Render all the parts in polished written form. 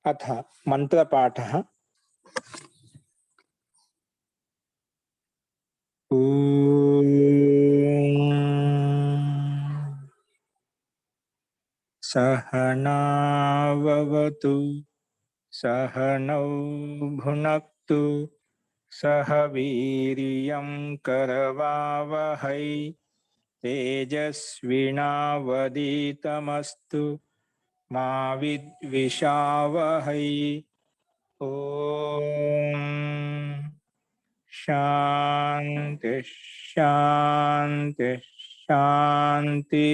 अथ मंत्रपाठः। सहनाववतु सहनौ भुनक्तु सह वीर्यं करवावहै तेजस्विनावधीतमस्तु मा विद्विषावहै। ओम शांति शांति शांति।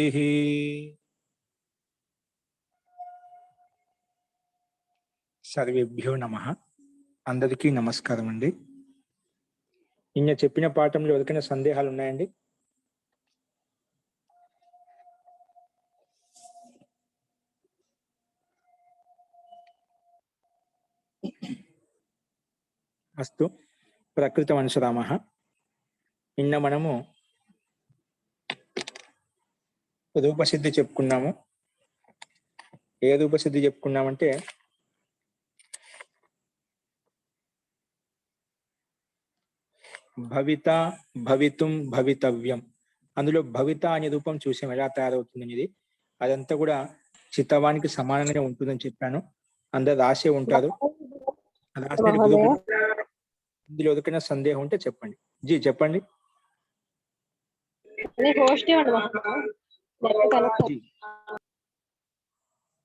సర్వేభ్యో నమః. అందరికీ నమస్కారం అండి. నిన్న చెప్పిన పాఠంలో ఎవరికైనా సందేహాలు ఉన్నాయండి? అస్తు ప్రకృతం అనుసరామః. నిన్న మనము రూపసిద్ధి చెప్పుకున్నాము. ఏ రూపసిద్ధి చెప్పుకున్నామంటే భవిత, భవితుం, భవితవ్యం. అందులో భవిత అనే రూపం చూసాం ఎలా తయారవుతుంది అనేది. అదంతా కూడా చిత్తవానికి సమానంగానే ఉంటుందని చెప్పాను. అందరు రాసే ఉంటారు. ఇందులో ఎవరికైనా సందేహం ఉంటే చెప్పండి. జీ చెప్పండి.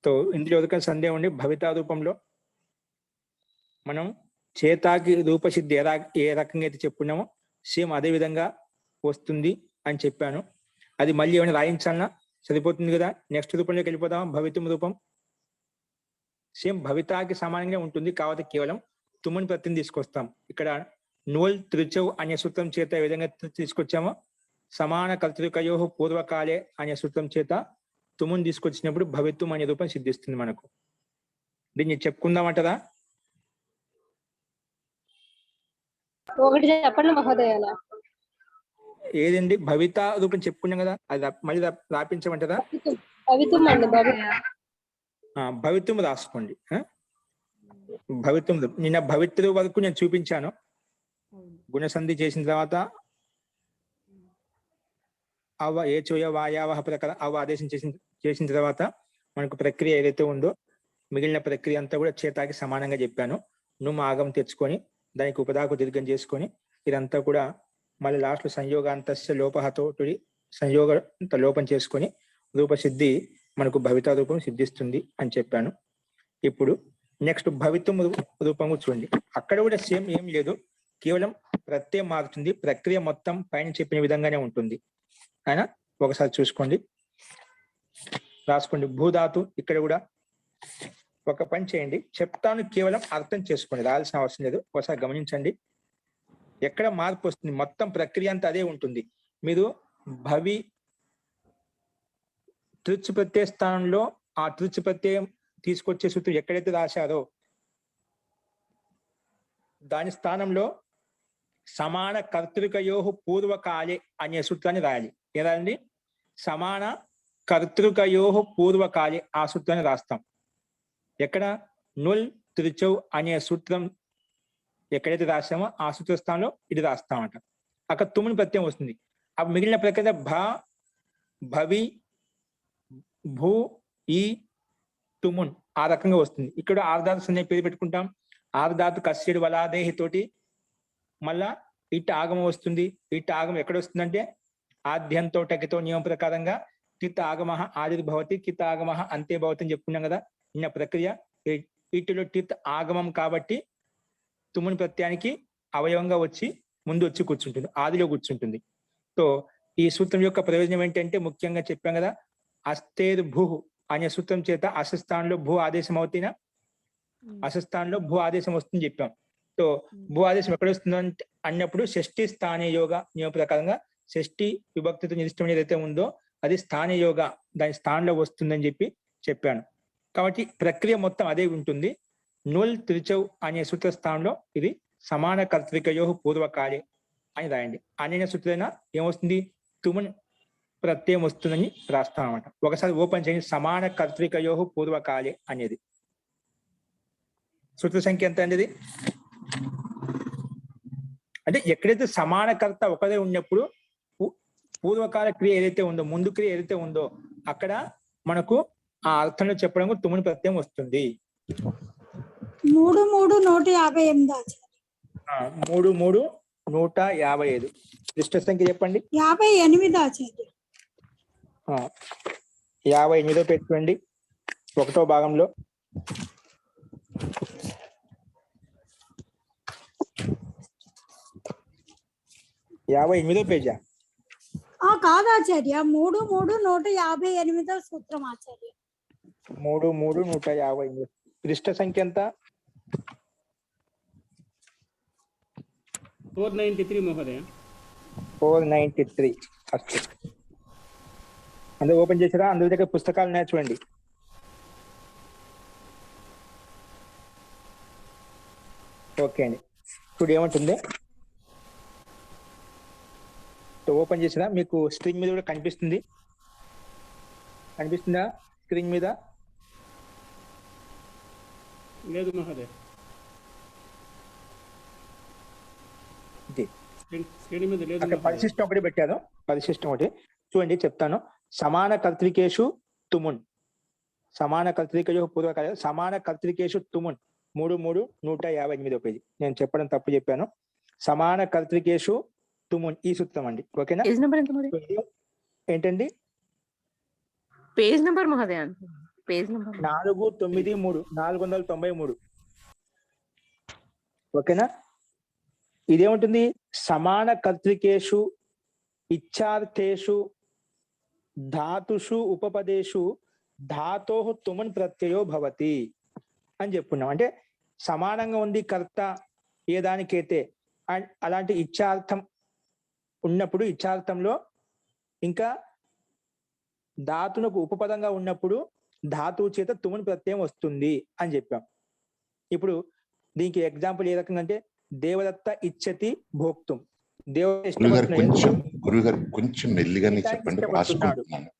తో ఇందులో ఎవరికైనా సందేహం ఉండి భవిత రూపంలో మనం చేతాకి రూపసిద్ధి ఏ రకంగా అయితే చెప్పుకున్నామో సేమ్ అదే విధంగా వస్తుంది అని చెప్పాను. అది మళ్ళీ ఏమైనా రాయించాలన్నా సరిపోతుంది కదా. నెక్స్ట్ రూపంలోకి వెళ్ళిపోదాం. భవితుం రూపం సేమ్ భవితాకి సమానంగా ఉంటుంది, కాబట్టి కేవలం తుమ్మని ప్రత్యయం తీసుకొస్తాం. ఇక్కడ నోల్ త్రిచౌ అనే సూత్రం చేత ఏ విధంగా తీసుకొచ్చామో సమాన కర్తృకయో పూర్వకాలే అనే సూత్రం చేత తుమ్ముని తీసుకొచ్చినప్పుడు భవిత్వం అనే రూపం సిద్ధిస్తుంది మనకు. దీన్ని చెప్పుకుందామంటారా? ఒకటి చెప్పండి మహోదయాల. ఏదండి? భవిత రూపం చెప్పుకున్నాం కదా, అది మళ్ళీ రాపించమంటారా? భవిత్వం రాసుకోండి. భవిత్వం నిన్న భవిత్రు వరకు నేను చూపించాను. గుణసంధి చేసిన తర్వాత అవ ఏ చోయ వాయావహ ప్రకారం అవ ఆదేశం చేసిన తర్వాత మనకు ప్రక్రియ ఏదైతే ఉందో మిగిలిన ప్రక్రియ అంతా కూడా చేతాకి సమానంగా చెప్పాను. నువ్వు ఆగం తెచ్చుకొని దానికి ఉపదాకు దీర్ఘం చేసుకొని ఇదంతా కూడా మళ్ళీ లాస్ట్ లో సంయోగాంతస్య లోపహతోటి సంయోగంత లోపం చేసుకొని రూపసిద్ధి మనకు భవిత రూపం సిద్ధిస్తుంది అని చెప్పాను. ఇప్పుడు నెక్స్ట్ భవిత్వం రూపం చూడండి. అక్కడ కూడా సేమ్ ఏం లేదు, కేవలం ప్రత్యయం మారుతుంది. ప్రక్రియ మొత్తం పైన చెప్పిన విధంగానే ఉంటుంది. అయినా ఒకసారి చూసుకోండి, రాసుకోండి. భూధాతు ఇక్కడ కూడా ఒక పని చేయండి, చెప్తాను, కేవలం అర్థం చేసుకోండి, రాయాల్సిన అవసరం లేదు. ఒకసారి గమనించండి ఎక్కడ మార్పు వస్తుంది. మొత్తం ప్రక్రియ అంతా అదే ఉంటుంది. మీరు భవి తృచ్ ప్రత్యయ స్థానంలో ఆ తృచ్ ప్రత్యయం తీసుకొచ్చే సూత్రం ఎక్కడైతే రాశారో దాని స్థానంలో సమాన కర్తృకయో పూర్వకాలే అనే సూత్రాన్ని రాయాలి. ఏదండి? సమాన కర్తృకయో పూర్వకాలే ఆ సూత్రాన్ని రాస్తాం. ఎక్కడ? నుల్ త్రిచౌ అనే సూత్రం ఎక్కడైతే రాసామో ఆ సూత్ర స్థానంలో ఇది రాస్తామంట. అక్కడ తుమ్ముని ప్రత్యయం వస్తుంది. అప్పుడు మిగిలిన ప్రక్రియ భ, భవి, భూ, ఈ, తుమున్ ఆ రకంగా వస్తుంది. ఇక్కడ ఆర్ధాతు సంజ్ఞ పేరు పెట్టుకుంటాం. ఆర్ధాతు కస్యడు వలాదేహి తోటి మళ్ళా ఇట్ ఆగమం వస్తుంది. ఇట్ ఆగమం ఎక్కడ వస్తుందంటే ఆద్యంతో టకితో నియమం ప్రకారంగా కిత్ ఆగమ ఆదిర్భవతి, కిత్ ఆగమ అంతే భవతి అని చెప్పుకున్నాం కదా. నిన్న ప్రక్రియ ఇటులో టిత్ ఆగమం కాబట్టి తుమ్ముని ప్రత్యయానికి అవయవంగా వచ్చి ముందు వచ్చి కూర్చుంటుంది, ఆదిలో కూర్చుంటుంది. సో ఈ సూత్రం యొక్క ప్రయోజనం ఏంటంటే ముఖ్యంగా చెప్పాం కదా, అస్తేర్ భూ అనే సూత్రం చేత అసస్థానంలో భూ ఆదేశం అవుతున్నా అసస్థానంలో భూ ఆదేశం వస్తుందని చెప్పాం. సో భూ ఆదేశం ఎక్కడ వస్తుందంటే అన్నప్పుడు షష్ఠి స్థాన యోగ నియమ ప్రకారంగా షష్ఠి విభక్తితో నిర్దిష్టం ఏదైతే ఉందో అది స్థాన యోగ దాని స్థానంలో వస్తుందని చెప్పాను. కాబట్టి ప్రక్రియ మొత్తం అదే ఉంటుంది. నుల్ త్రిచౌ అనే సూత్ర స్థానంలో ఇది సమాన కర్తృకయో పూర్వకాలే అని రాయండి. అనే సూత్రైనా ఏమొస్తుంది? తుమున్ ప్రత్యయం వస్తుందని రాస్తాం అన్నమాట. ఒకసారి ఓపెన్ చేయండి. సమాన కర్తృకయో పూర్వకాలే అనేది సూత్ర సంఖ్య ఎంత అండి ఇది? అంటే ఎక్కడైతే సమాన కర్త ఒకదే ఉన్నప్పుడు పూర్వకాల క్రియ ఏదైతే ఉందో, ముందు క్రియ ఏదైతే ఉందో అక్కడ మనకు ఆ అర్థంలో చెప్పడం తుమ్ముని ప్రత్యయం వస్తుంది. 3 3 158 ఆచార్య. 3 3 155. క్లిష్ట సంఖ్య చెప్పండి. 58 ఆచార్య. 58 పెట్టుకోండి 1వ భాగంలో. యాభై 58 పేజా? కాదు ఆచార్య, 3 3 158 సూత్రం ఆచార్య. 3 3 158. క్లిష్ట సంఖ్య ఎంత? 493 మహోదయ. 493. అచ్చా, అందరూ ఓపెన్ చేసారా? అందరి దగ్గర పుస్తకాలు ఉన్నాయి చూడండి. ఓకే అండి, ఇప్పుడు ఏమంటుంది ఓపెన్ చేసినా మీకు స్క్రీన్ మీద కూడా కనిపిస్తుంది. కనిపిస్తుందా స్క్రీన్ మీద? లేదు మహోదయ. స్క్రీన్ మీద లేదు. అక్కడ పరిశిష్టం ఒకటి పెట్టాను. పరిశిష్టం ఒకటి చూడండి, చెప్తాను. సమాన కర్తృకేషు తుమున్. సమాన కర్తృకయో పూర్వకాల సమాన కర్తృకేషు తుమున్. 3 3 158 పేజీ. నేను చెప్పడం తప్పు చెప్పాను. సమాన కర్తృకేషు తుమున్ ఈ సూత్రం అండి. ఓకేనా? పేజ్ నెంబర్ ఎంత మహోదయ? ఏంటండి? పేజ్ నెంబర్ మహోదయ. Page number 493 493. ఓకేనా? ఇదేముంటుంది? సమాన కర్తృకేషు ఇచ్ఛార్థేషు ధాతుషు ఉపపదేషు ధాతో తుమన్ ప్రత్యయో భవతి అని చెప్పుకున్నాం. అంటే సమానంగా ఉంది కర్త ఏ దానికైతే, అండ్ అలాంటి ఇచ్ఛార్థం ఉన్నప్పుడు, ఇచ్ఛార్థంలో ఇంకా ధాతునకు ఉపపదంగా ఉన్నప్పుడు ధాతువు చేత తుమన్ ప్రత్యయం వస్తుంది అని చెప్పాం. ఇప్పుడు దీనికి ఎగ్జాంపుల్ ఏ రకంగా అంటే దేవదత్త ఇచ్చతి భోక్తుం. గురుగారు కొంచెం మెల్లిగానే చెప్పండి, రాసుకుంటున్నాను.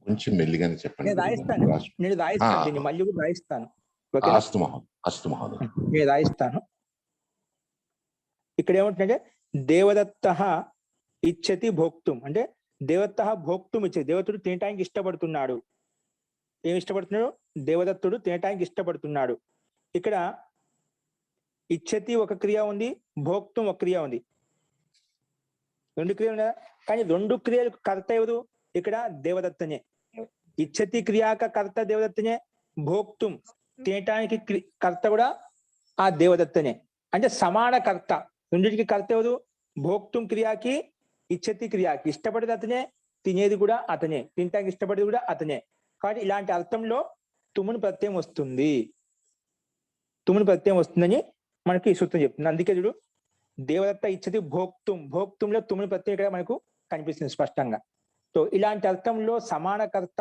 కొంచెం మెల్లిగానే చెప్పండి. నేను రాయిస్తాను దీన్ని మళ్ళీ కూడా రాయిస్తాను. నేను రాయిస్తాను. ఇక్కడ ఏమంటుందంటే దేవదత్త ఇచ్చతి భోక్తుం అంటే దేవదత్త భోక్తుం ఇచ్చేది. దేవతడు తినటానికి ఇష్టపడుతున్నాడు. ఏమి ఇష్టపడుతున్నాడు? దేవదత్తుడు తినటానికి ఇష్టపడుతున్నాడు. ఇక్కడ ఇచ్చతి ఒక క్రియ ఉంది, భోక్తుం ఒక క్రియ ఉంది. 2 క్రియలు ఉన్నాయి, కానీ 2 క్రియలకు కర్త ఎవరు? ఇక్కడ దేవదత్తనే. ఇచ్చతి క్రియాక కర్త దేవదత్తనే, భోక్తుం తినటానికి కర్త కూడా ఆ దేవదత్తనే. అంటే సమాన కర్త. 2టికి కర్త ఎవరు? భోక్తుం క్రియాకి ఇచ్చతి క్రియాకి. ఇష్టపడేది అతనే, తినేది కూడా అతనే, తినటానికి ఇష్టపడేది కూడా అతనే. కాబట్టి ఇలాంటి అర్థంలో తుమును ప్రత్యయం వస్తుంది. తుమును ప్రత్యయం వస్తుందని మనకి ఈ సూత్రం చెప్తుంది. అందుకే చూడు, దేవదత్త ఇచ్చతి భోక్తుం. భోక్తుంలో తుమును ప్రత్యయం ఇక్కడ మనకు కనిపిస్తుంది స్పష్టంగా. సో ఇలాంటి అర్థంలో సమాన కర్త,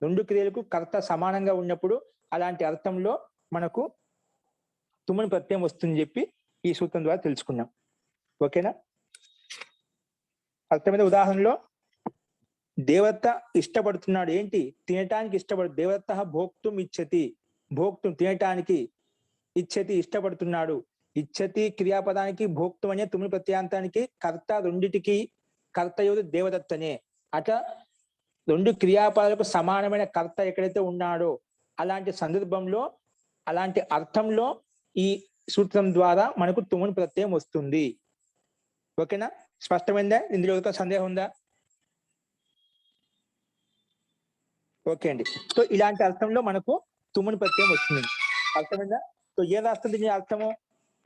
2 క్రియలకు కర్త సమానంగా ఉన్నప్పుడు అలాంటి అర్థంలో మనకు తుమును ప్రత్యయం వస్తుందని చెప్పి ఈ సూత్రం ద్వారా తెలుసుకున్నాం. ఓకేనా? అర్థమైన ఉదాహరణలో దేవత ఇష్టపడుతున్నాడు. ఏంటి? తినటానికి ఇష్టపడు. దేవత భోక్తుం ఇచ్చతి. భోక్తుం తినటానికి, ఇచ్చతి ఇష్టపడుతున్నాడు. ఇచ్చతి క్రియాపదానికి భోక్తుం అనే తుముని ప్రత్యాంతానికి కర్త, 2టికి కర్త ఎవరు? దేవదత్తనే. అట్లా 2 క్రియాపదాలకు సమానమైన కర్త ఎక్కడైతే ఉన్నాడో అలాంటి సందర్భంలో, అలాంటి అర్థంలో ఈ సూత్రం ద్వారా మనకు తుముని ప్రత్యయం వస్తుంది. ఓకేనా? స్పష్టమైందా? ఇందులో ఒక సందేహం ఉందా? ఓకే అండి. సో ఇలాంటి అర్థంలో మనకు తుముని ప్రత్యయం వస్తుంది. అర్థమైందా? సో ఏం రాస్తుంది దీని అర్థము?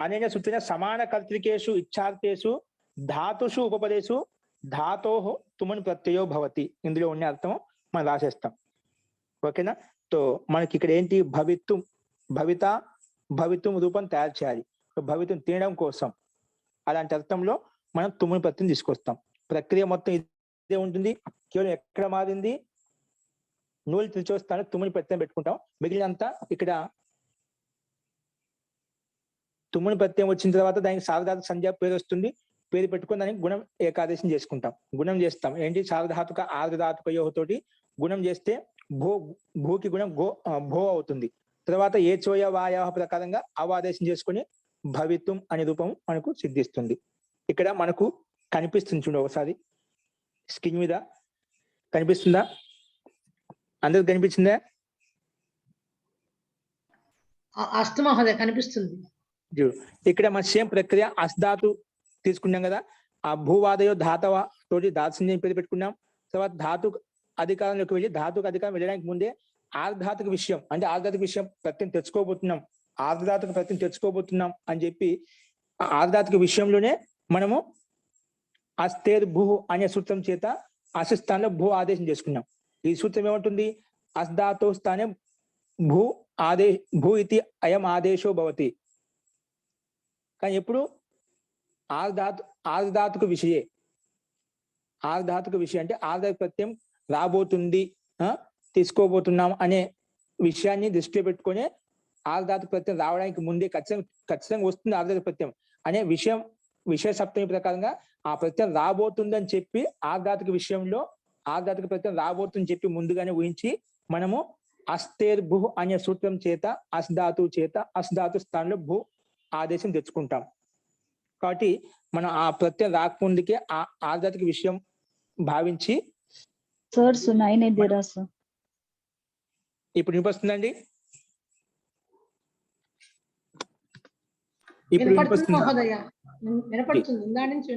అనేన సూత్రేణ సమాన కర్తృకేషు ఇచ్ఛార్థేషు ధాతుషు ఉపపదేశు ధాతో తుముని ప్రత్యయో భవతి. ఇందులో ఉన్న అర్థం మనం రాసేస్తాం. ఓకేనా? సో మనకి ఇక్కడ ఏంటి? భవిత్వం, భవిత, భవిత్వం రూపం తయారు చేయాలి. భవిత్వం తినడం కోసం అలాంటి అర్థంలో మనం తుముని ప్రత్యయం తీసుకొస్తాం. ప్రక్రియ మొత్తం ఇదే ఉంటుంది. కేవలం ఎక్కడ మారింది? నూలు త్రిచోస్తాను తుముని ప్రత్యయం పెట్టుకుంటాం. మిగిలినంతా ఇక్కడ తుముని ప్రత్యయం వచ్చిన తర్వాత దానికి సార్వధాతుక సంజ్ఞ పేరు వస్తుంది. పేరు పెట్టుకుని దానికి గుణం ఏకాదేశం చేసుకుంటాం. గుణం చేస్తాం. ఏంటి? సార్వధాతుక ఆర్ధధాతుక యోహతోటి గుణం చేస్తే భూ, భూకి గుణం భో అవుతుంది. తర్వాత ఏ చోయ వాయా ప్రకారంగా అవాదేశం చేసుకుని భవిత్వం అనే రూపం మనకు సిద్ధిస్తుంది. ఇక్కడ మనకు కనిపిస్తుంది చూడండి ఒకసారి స్క్రీన్ మీద కనిపిస్తుందా? అందరికి కనిపించిందా? అస్తు మహోదయ కనిపిస్తుంది. ఇక్కడ మన సేమ్ ప్రక్రియ అస్ధాతు తీసుకున్నాం కదా, ఆ భూవాదయో ధాతవ తోటి దాత్సన్యం పేరు పెట్టుకున్నాం. తర్వాత ధాతు అధికారంలోకి వెళ్ళి ధాతుకు అధికారం వెళ్ళడానికి ముందే ఆర్ధాతుక విషయం అంటే ఆర్ధాతుక విషయం ప్రత్యయం తెచ్చుకోబోతున్నాం, ఆర్ధాతుక ప్రత్యయం తెచ్చుకోబోతున్నాం అని చెప్పి ఆ ఆర్ధాతుక విషయంలోనే మనము అస్తేర్ భూ అనే సూత్రం చేత అసిస్థానంలో భూ ఆదేశం చేసుకున్నాం. ఈ సూత్రం ఏమంటుంది? అస్ధాతో స్థానే భూ భూ ఇది అయం ఆదేశో భవతి. కానీ ఎప్పుడు ఆర్ధాతుక విషయే, ఆర్ధాతుక విషయం అంటే ఆర్ధాతుక ప్రత్యయం రాబోతుంది, తీసుకోబోతున్నాం అనే విషయాన్ని దృష్టిలో పెట్టుకునే ఆర్ధాతుక ప్రత్యయం రావడానికి ముందే ఖచ్చితంగా వస్తుంది ఆర్ధాతుక ప్రత్యయం అనే విషయ సప్తమి ప్రకారంగా ఆ ప్రత్యయం రాబోతుంది అని చెప్పి ఆర్ధాతుక విషయంలో ఆర్ధాతుక ప్రత్యయం రాబోతుందని చెప్పి ముందుగానే ఊహించి మనము అస్తేర్ భూ అనే సూత్రం చేత అస్ధాతు స్థానంలో భూ ఆదేశం తెచ్చుకుంటాం. కాబట్టి మనం ఆ ప్రత్యయం రాకముందుకే ఆ ఆర్ధాతుక విషయం భావించి सर सुनाई नहीं दे रहा सर. ఇప్పుడు వినిపిస్తుందండి? ఇప్పుడు వినపడుతుంది వినిపిస్తుందా? మహోదయ, వినపడుతుంది. ఇందా నుంచి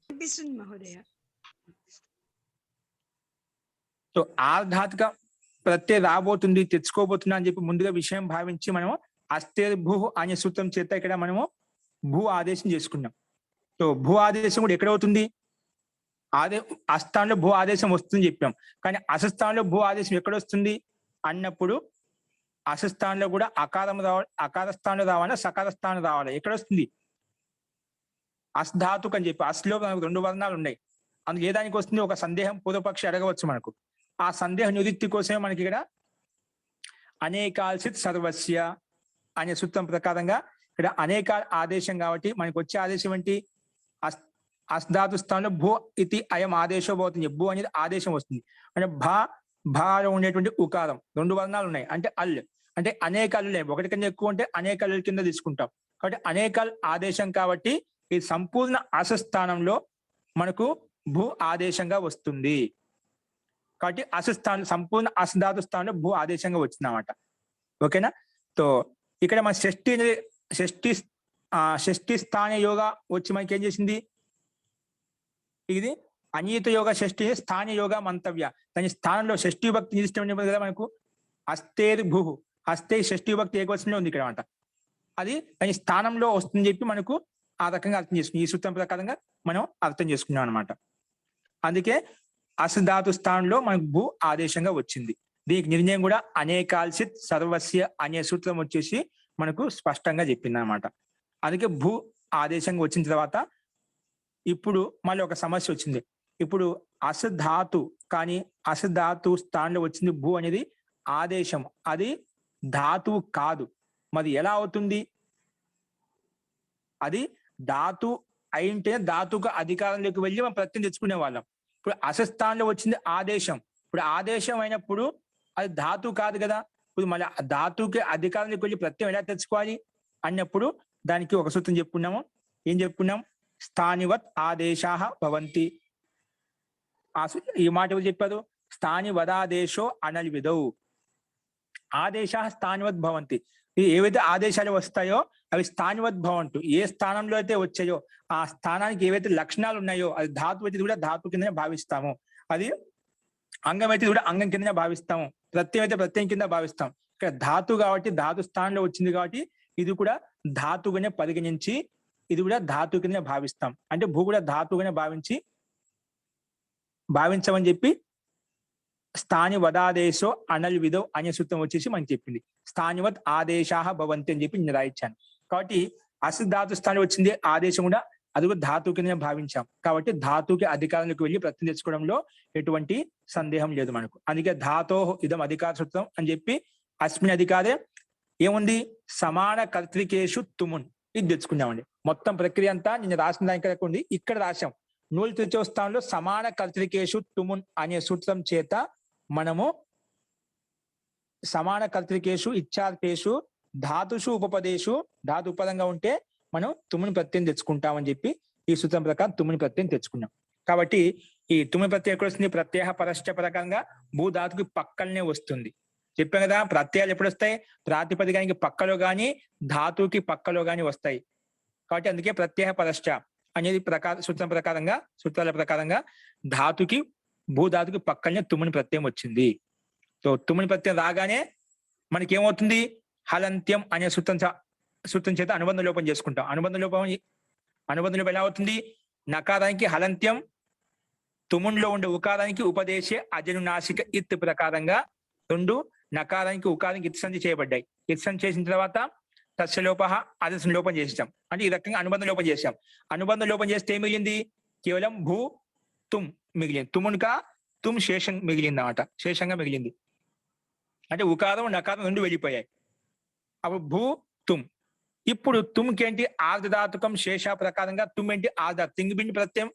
వినిపిస్తుంది మహోదయ. సో ఆర్ధాతుక ప్రత్యయం రాబోతుంది, తెచ్చుకోబోతున్నా అని చెప్పి ముందుగా విషయం భావించి మనం అస్తేర్ భూ అనే సూత్రం చేత ఇక్కడ మనము భూ ఆదేశం చేసుకున్నాం. సో భూ ఆదేశం కూడా ఎక్కడ అవుతుంది? అస్థానంలో భూ ఆదేశం వస్తుంది చెప్పాం. కానీ అసస్థానంలో భూ ఆదేశం ఎక్కడ వస్తుంది అన్నప్పుడు అసస్థానంలో కూడా అకార స్థానంలో రావాలా, సకార స్థానం రావాలా? ఎక్కడ వస్తుంది? అస్ధాతుక్ అని చెప్పి అస్లో మనకు 2 వర్ణాలు ఉన్నాయి. అందుకు ఏ దానికి వస్తుంది? ఒక సందేహం పూర్వపక్షి అడగవచ్చు మనకు. ఆ సందేహ నివృత్తి కోసమే మనకి ఇక్కడ అనేకాల్సిత్ సర్వస్య అనే సూత్రం ప్రకారంగా ఇక్కడ అనేక ఆదేశం కాబట్టి మనకి వచ్చే ఆదేశం ఏంటి? అస్ధాతు స్థానంలో భూ ఇది అయం ఆదేశం పోతుంది. భూ అనేది ఆదేశం వస్తుంది. అంటే భాలో ఉండేటువంటి ఉకారం 2 వర్ణాలు ఉన్నాయి అంటే అల్ అంటే అనేక అల్లులే, ఒకటి కన్నా ఎక్కువ ఉంటే అనేక అల్లుల కింద తీసుకుంటాం. కాబట్టి అనేక ఆదేశం కాబట్టి ఈ సంపూర్ణ అసస్థానంలో మనకు భూ ఆదేశంగా వస్తుంది. కాబట్టి అసస్థానం సంపూర్ణ అసధాతు స్థానంలో భూ ఆదేశంగా వచ్చిందన్నమాట. ఓకేనా? తో ఇక్కడ మన షష్ఠి స్థాన యోగ వచ్చి మనకి ఏం చేసింది? ఇది అనియత యోగ షష్ఠి స్థాన యోగ మంతవ్య. దాని స్థానంలో షష్ఠి విభక్తి నిలిష్టం కదా మనకు అస్తేర్ భూ, హస్తే షష్ఠి విభక్తి ఏకవచనంలో ఉంది ఇక్కడ అనమాట. అది దాని స్థానంలో వస్తుందని చెప్పి మనకు ఆ రకంగా అర్థం చేసుకున్నాం. ఈ సూత్రం ప్రకారంగా మనం అర్థం చేసుకున్నాం అనమాట. అందుకే అసధాతు స్థానంలో మనకు భూ ఆదేశంగా వచ్చింది. దీనికి నిర్ణయం కూడా అనేకాల్సిత్ సర్వస్య అనే సూత్రం వచ్చేసి మనకు స్పష్టంగా చెప్పింది అనమాట. అందుకే భూ ఆదేశంగా వచ్చిన తర్వాత ఇప్పుడు మళ్ళీ ఒక సమస్య వచ్చింది. ఇప్పుడు అసధాతు కానీ అసధాతు స్థానంలో వచ్చింది భూ అనేది ఆదేశం, అది ధాతువు కాదు. మరి ఎలా అవుతుంది? అది ధాతు అయింటే ధాతుకు అధికారంలోకి వెళ్ళి మనం ప్రత్యయం తెచ్చుకునే వాళ్ళం. ఇప్పుడు అసస్థానంలో వచ్చింది ఆదేశం. ఇప్పుడు ఆదేశం అయినప్పుడు అది ధాతు కాదు కదా. ఇప్పుడు మళ్ళీ ధాతుకి అధికారంలోకి వెళ్ళి ప్రత్యయం ఎలా తెచ్చుకోవాలి అన్నప్పుడు దానికి ఒక సూత్రం చెప్పుకున్నాము. ఏం చెప్పుకున్నాం? స్థానివత్ ఆదేశాః భవంతి. ఈ మాట ఎవరు చెప్పారు? స్థానివదాదేశో అనల్విదౌ. ఆదేశాః స్థానివత్ భవంతి. ఏవైతే ఆదేశాలు వస్తాయో అవి స్థానివత్ భవంతు. ఏ స్థానంలో అయితే వచ్చాయో ఆ స్థానానికి ఏవైతే లక్షణాలు ఉన్నాయో అది ధాతు అయితే కూడా ధాతు కిందనే భావిస్తాము, అది అంగం అయితే కూడా అంగం కిందనే భావిస్తాము, ప్రత్యయం అయితే ప్రత్యయం కింద భావిస్తాం. ఇక్కడ ధాతు కాబట్టి ధాతు స్థానంలో వచ్చింది కాబట్టి ఇది కూడా ధాతుగానే పరిగణించి ఇది కూడా ధాతు కిందనే భావిస్తాం. అంటే భూ కూడా ధాతుగానే భావించమని చెప్పి స్థాని వదాదేశో అనల్విదో అనే సూత్రం వచ్చేసి మనకి చెప్పింది. స్థానివత్ ఆదేశాః భవంతి అని చెప్పి నేను రాయించాను. కాబట్టి అసధాతు స్థానం వచ్చింది ఆదేశం కూడా అది కూడా ధాతు కిందనే భావించాం. కాబట్టి ధాతుకి అధికారంలోకి వెళ్ళి ప్రత్యయం తెచ్చుకోవడంలో ఎటువంటి సందేహం లేదు మనకు. అందుకే ధాతో ఇదం అధికార సూత్రం అని చెప్పి అస్మిన్ అధికారే ఏముంది? సమాన కర్తృకేషు తుమున్ ఇది తెచ్చుకున్నామండి. మొత్తం ప్రక్రియ అంతా నేను రాసిన దానికి ఉంది. ఇక్కడ రాశాం 103వ స్థానంలో సమాన కర్తృకేషు తుమున్ అనే సూత్రం చేత మనము సమాన కర్తృకేషు ఇచ్చార్థేషు ధాతుషు ఉపపదేశు ధాతు ఉపపదంగా ఉంటే మనం తుమ్ముని ప్రత్యయం తెచ్చుకుంటామని చెప్పి ఈ సూత్రం ప్రకారం తుమ్ముని ప్రత్యయం తెచ్చుకున్నాం. కాబట్టి ఈ తుమ్ముని ప్రత్యయం ఎక్కడ వస్తుంది? ప్రత్యయ పరస్య ప్రకారంగా భూధాతుకి పక్కనే వస్తుంది. చెప్పాం కదా, ప్రత్యయాలు ఎప్పుడు వస్తాయి? ప్రాతిపదికానికి పక్కలో గాని ధాతువుకి పక్కలో గాని వస్తాయి. కాబట్టి అందుకే ప్రత్యయ పరస్య అనేది సూత్రాల ప్రకారంగా ధాతుకి భూధాతుకి పక్కనే తుమ్ముని ప్రత్యయం వచ్చింది. సో తుమ్ముని ప్రత్యయం రాగానే మనకి ఏమవుతుంది? హలంత్యం అనే సూత్రం చేత అనుబంధ లోపం చేసుకుంటాం. అనుబంధ లోపం ఎలా అవుతుంది? నకారానికి హలంత్యం, తుమున్లో ఉండే ఉకారానికి ఉపదేశే అజనునాసిక ఇత్ ప్రకారంగా రెండు నకారానికి ఉకారానికి ఇత్సంధి చేయబడ్డాయి. ఇత్సంధి చేసిన తర్వాత తస్య లోప అదర్శన లోపం చేసాం. అంటే ఈ రకంగా అనుబంధ లోపం చేసాం. అనుబంధ లోపం చేస్తే ఏం మిగిలింది? కేవలం భూ తుమ్ మిగిలింది. తుమునుక తుమ్ శేషం మిగిలింది అన్నమాట. శేషంగా మిగిలింది. అంటే ఉకారం నకారం రెండు వెళ్ళిపోయాయి. అప్పుడు భూ తుమ్. ఇప్పుడు తుమ్కి ఏంటి? ఆర్ధధాతుకం శేష ప్రకారంగా తుమ్ ఏంటి? తింగిబిండి ప్రత్యయం.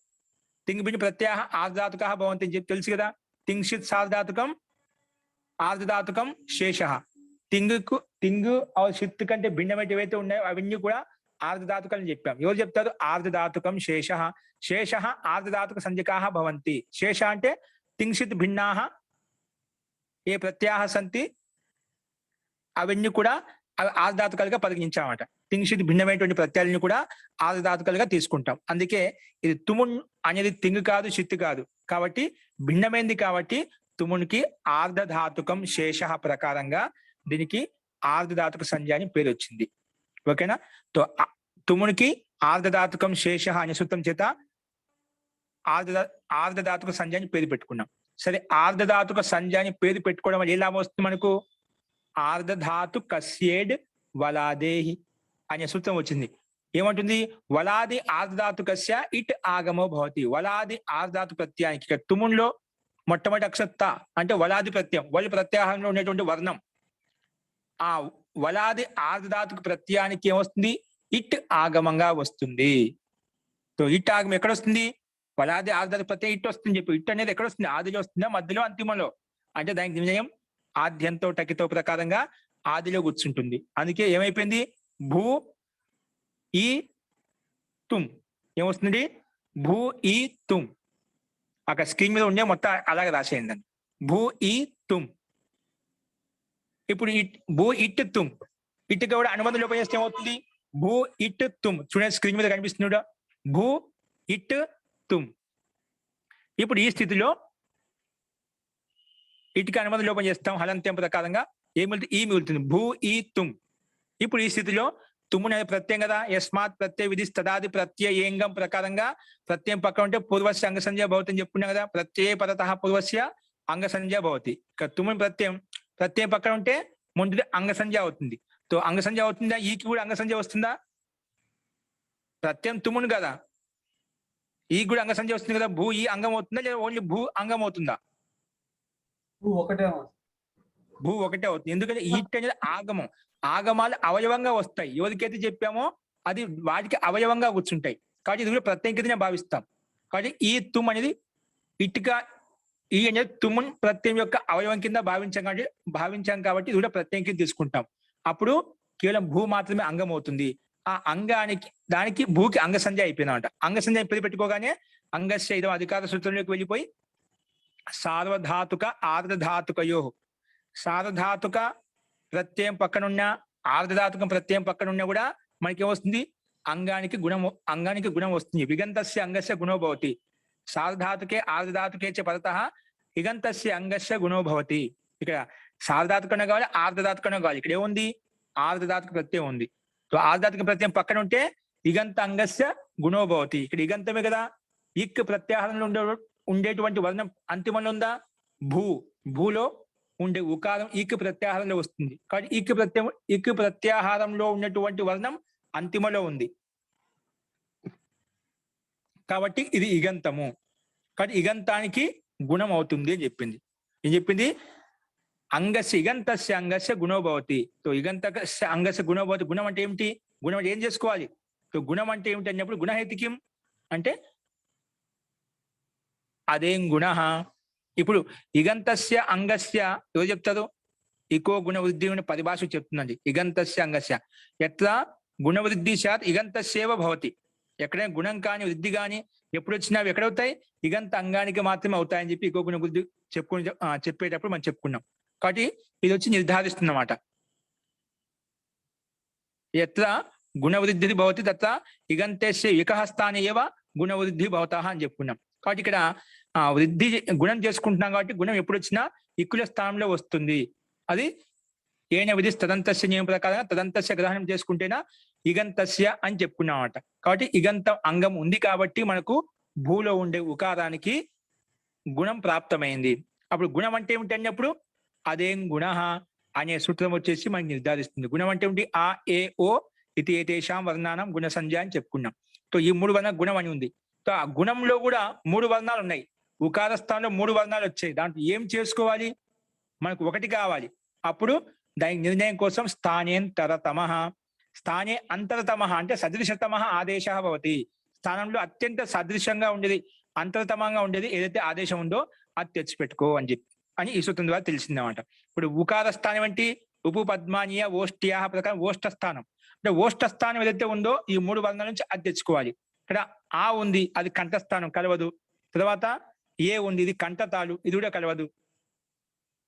తింగిబిండి ప్రత్యయ ఆర్ధధాతుక భవంతి అని చెప్పి తెలుసు కదా. తింగ్షిత్ సార్ధాతుకం ఆర్ధధాతుకం శేష. తింగు షిత్ కంటే భిన్నమైన ఏవైతే ఉన్నాయో అవన్నీ కూడా ఆర్ధధాతుకం అని చెప్పాం. ఎవరు చెప్తారు? ఆర్ధధాతుకం శేష. శేష ఆర్ధధాతుక సంజ్ఞకా భవంతి. శేష అంటే తింగ్షిత్ భిన్నా ఏ ప్రత్యయ సంతి అవన్నీ కూడా ఆర్ధధాతుకాలుగా పరిగణించామట. తింగ్షిత్ భిన్నమైనటువంటి ప్రత్యయాలను కూడా ఆర్ధధాతుకాలుగా తీసుకుంటాం. అందుకే ఇది తుమున్ అనేది తింగు కాదు, షిత్ కాదు. కాబట్టి భిన్నమైంది. కాబట్టి తుమునికి ఆర్ధధాతుకం శేష ప్రకారంగా దీనికి ఆర్ధధాతుక సంజ్ఞ అని పేరు వచ్చింది. ఓకేనా? తుమునికి ఆర్ధధాతుకం శేష అనే సూత్రం చేత ఆర్ధధాతుక సంజ్ఞ అని పేరు పెట్టుకున్నాం. సరే, ఆర్ధధాతుక సంజ్ఞ అని పేరు పెట్టుకోవడం వల్ల ఎలా వస్తుంది మనకు? ఆర్ధధాతు కస్యేడ్ వలాదేహి అనే సూత్రం వచ్చింది. ఏమంటుంది? వలాది ఆర్ధధాతుకస్య ఇట్ ఆగమో భవతి. వలాది ఆర్ధధాతు ప్రత్యయానికి ఇక్కడ తుమున్లో మొట్టమొదటి అక్షర త అంటే వలాది ప్రత్యయం. వలి ప్రత్యాహారంలో ఉండేటువంటి వర్ణం. ఆ వలాది ఆర్ధధాతుక ప్రత్యయానికి ఏమొస్తుంది? ఇట్ ఆగమంగా వస్తుంది. సో ఇట్ ఆగమం ఎక్కడ వస్తుంది? వలాది ఆర్ధధాతు ప్రత్యయం ఇట్ వస్తుంది చెప్పి. ఇట్ అనేది ఎక్కడ వస్తుంది? ఆదిలో వస్తుందా, మధ్యలో, అంతిమంలో? అంటే దానికి నిర్ణయం ఆద్యంతో టకితో ప్రకారంగా ఆదిలో కూర్చుంటుంది. అందుకే ఏమైపోయింది? భూ ఈ తుమ్ ఏమొస్తుంది? భూ ఈ తుమ్. అక్కడ స్క్రీన్ మీద ఉండే మొత్తం అలాగే రాసేయండి. భూ ఈ తుమ్. ఇప్పుడు భూ ఇట్ తుమ్. ఇట్ కూడా అనుబంధ లోపం చేస్తే ఏమవుతుంది? భూ ఇట్ తుమ్. చూడండి, స్క్రీన్ మీద కనిపిస్తుంది. భూ ఇట్ తుమ్. ఇప్పుడు ఈ స్థితిలో ఇటుకి అనుబంధ లోపం చేస్తాం. హలంత్యం ప్రకారంగా ఏమిటి? ఈ మిగులుతుంది. భూ ఈ తుమ్. ఇప్పుడు ఈ స్థితిలో తుమ్ము అనేది ప్రత్యయం కదా. యస్మాత్ ప్రత్యయ విధి తదాది ప్రత్యయేంగం ప్రకారంగా ప్రత్యయం పక్కన ఉంటే పూర్వస్య అంగ సంజ్ఞ భవతి అని చెప్పుకున్నాం కదా. ప్రత్యయ పదతః పూర్వస్య అంగ సంజ్ఞ భవతి. ఇక్కడ తుమ్ముని ప్రత్యయం పక్కన ఉంటే ముందు అంగ సంజ్ఞ అవుతుంది. తో అంగ సంజ్ఞ అవుతుందా? ఈకి కూడా అంగ సంజ్ఞ వస్తుందా? ప్రత్యయం తుమ్మును కదా, ఈ కూడా అంగ సంజ్ఞ వస్తుంది కదా. భూ ఈ అంగం అవుతుందా లేదా ఓన్లీ భూ అంగం అవుతుందా? భూ ఒకటే అవుతుంది. ఎందుకంటే ఈట్ అనేది ఆగమం. ఆగమాలు అవయవంగా వస్తాయి. ఎవరికైతే చెప్పామో అది వాటికి అవయవంగా కూర్చుంటాయి. కాబట్టి ఇది కూడా ప్రత్యయం కిందనే భావిస్తాం. కాబట్టి ఈ తుమ్ అనేది ఇటుగా ఈ అనేది తుమ్మున్ ప్రత్యయం యొక్క అవయవం కింద భావించాం కాబట్టి ఇది కూడా ప్రత్యయం కింద తీసుకుంటాం. అప్పుడు కేవలం భూ మాత్రమే అంగం అవుతుంది. ఆ అంగానికి దానికి భూకి అంగ సంజ్ఞ అయిపోయిందన్నమాట. అంగ సంజ్ఞ పేరు పెట్టుకోగానే అంగస్య ఇదం అధికార సూత్రంలోకి వెళ్ళిపోయి సార్వధాతుక ఆర్ధధాతుకయో. సార్వధాతుక ప్రత్యయం పక్కనున్న ఆర్ధధాతుక ప్రత్యయం పక్కనున్నా కూడా మనకి ఏమొస్తుంది? అంగానికి గుణం వస్తుంది. విగంతస్య అంగస్య గుణో భవతి. సార్వధాతుకే ఆర్ధధాతుకే చ పరతః విగంతస్య అంగస్య గుణో భవతి. ఇక్కడ సార్వధాతుకనే కావాలి, ఆర్ధధాతుకనే కావాలి. ఇక్కడ ఏముంది? ఆర్ధధాతుక ప్రత్యయం ఉంది. సో ఆర్ధధాతుక ప్రత్యయం పక్కన ఉంటే ఇగంత అంగస్య గుణో భవతి. ఇక్కడ ఇగంతమే కదా. ఇక్ ప్రత్యాహారంలో ఉండేటువంటి వర్ణం అంతిమంలో ఉందా? భూలో ఉండే ఉకారం ఈక్ ప్రత్యాహారంలో వస్తుంది. కాబట్టి ఈక్ ప్రత్యాహారంలో ఉన్నటువంటి వర్ణం అంతిమలో ఉంది. కాబట్టి ఇది ఇగంతము. కాబట్టి ఇగంతానికి గుణం అవుతుంది అని చెప్పింది. ఏం చెప్పింది? అంగస్య ఇగంతస్య అంగస్య గుణో భవతి. సో ఇగంతస్య అంగస్య గుణో భవతి. గుణం అంటే ఏమిటి? గుణం అంటే ఏం చేసుకోవాలి? సో గుణం అంటే ఏమిటి అన్నప్పుడు గుణహేతుకిం అంటే అదేం గుణ. ఇప్పుడు ఇగంతస్య అంగస్య ఎవరు చెప్తారు? ఇకో గుణ వృద్ధి అని పరిభాష చెప్తుందండి. ఇగంతస్య అంగస్య ఎట్లా గుణవృద్ధి శాత్ ఇగంతస్యేవ భవతి. ఎక్కడైనా గుణం కానీ వృద్ధి కానీ ఎప్పుడు వచ్చినా అవి ఎక్కడవుతాయి? ఇగంత అంగానికి మాత్రమే అవుతాయని చెప్పి ఇకో గుణ వృద్ధి చెప్పేటప్పుడు మనం చెప్పుకున్నాం. కాబట్టి ఇది వచ్చి నిర్ధారిస్తుందన్నమాట. ఎట్లా గుణవృద్ధి భవతి తత్ర ఇగంతస్య ఇకః స్థానే ఏవ గుణవృద్ధి భవతః అని చెప్పుకున్నాం. కాబట్టి ఇక్కడ వృద్ధి గుణం చేసుకుంటున్నాం కాబట్టి గుణం ఎప్పుడు వచ్చినా ఇక్కుల స్థానంలో వస్తుంది. అది ఏన విధి తదంతస్య నియమ ప్రకారంగా తదంతస్య గ్రహణం చేసుకుంటేనా ఇగంతస్య అని చెప్పుకున్నాం అన్నమాట. కాబట్టి ఇగంతం అంగం ఉంది కాబట్టి మనకు భూలో ఉండే ఉకారానికి గుణం ప్రాప్తమైంది. అప్పుడు గుణం అంటే ఏమిటి అన్నప్పుడు అదేం గుణ అనే సూత్రం వచ్చేసి మనకి నిర్ధారిస్తుంది. గుణం అంటే ఏమిటి? ఆ ఏ ఓ ఇది ఏతేషాం వర్ణానం గుణ సంజ్ఞ అని చెప్పుకున్నాం. సో ఈ 3 వర్ణ గుణం అని ఉంది. సో ఆ గుణంలో కూడా 3 వర్ణాలు ఉన్నాయి. ఉకార స్థానంలో 3 వర్ణాలు వచ్చాయి. దాంట్లో ఏం చేసుకోవాలి? మనకు 1 కావాలి. అప్పుడు దాని నిర్ణయం కోసం స్థానేంతరతమః, స్థానే అంతరతమః అంటే సదృశతమః ఆదేశः భవతి. స్థానంలో అత్యంత సదృశంగా ఉండేది, అంతరతమంగా ఉండేది ఏదైతే ఆదేశం ఉందో అది తెచ్చిపెట్టుకో అని చెప్పి అని ఈ సూత్రం ద్వారా తెలిసిందన్నమాట. ఇప్పుడు ఉకార స్థానం ఏంటి? ఉప పద్మానీయ ఓష్ట్యా ప్రకారం ఓష్ట స్థానం. అంటే ఓష్ట స్థానం ఏదైతే ఉందో ఈ 3 వర్ణాల నుంచి అది తెచ్చుకోవాలి. ఇక్కడ ఆ ఉంది, అది కంఠస్థానం కలవదు. తర్వాత ఏ ఉంది, ఇది కంఠతాలు, ఇది కూడా కలవదు.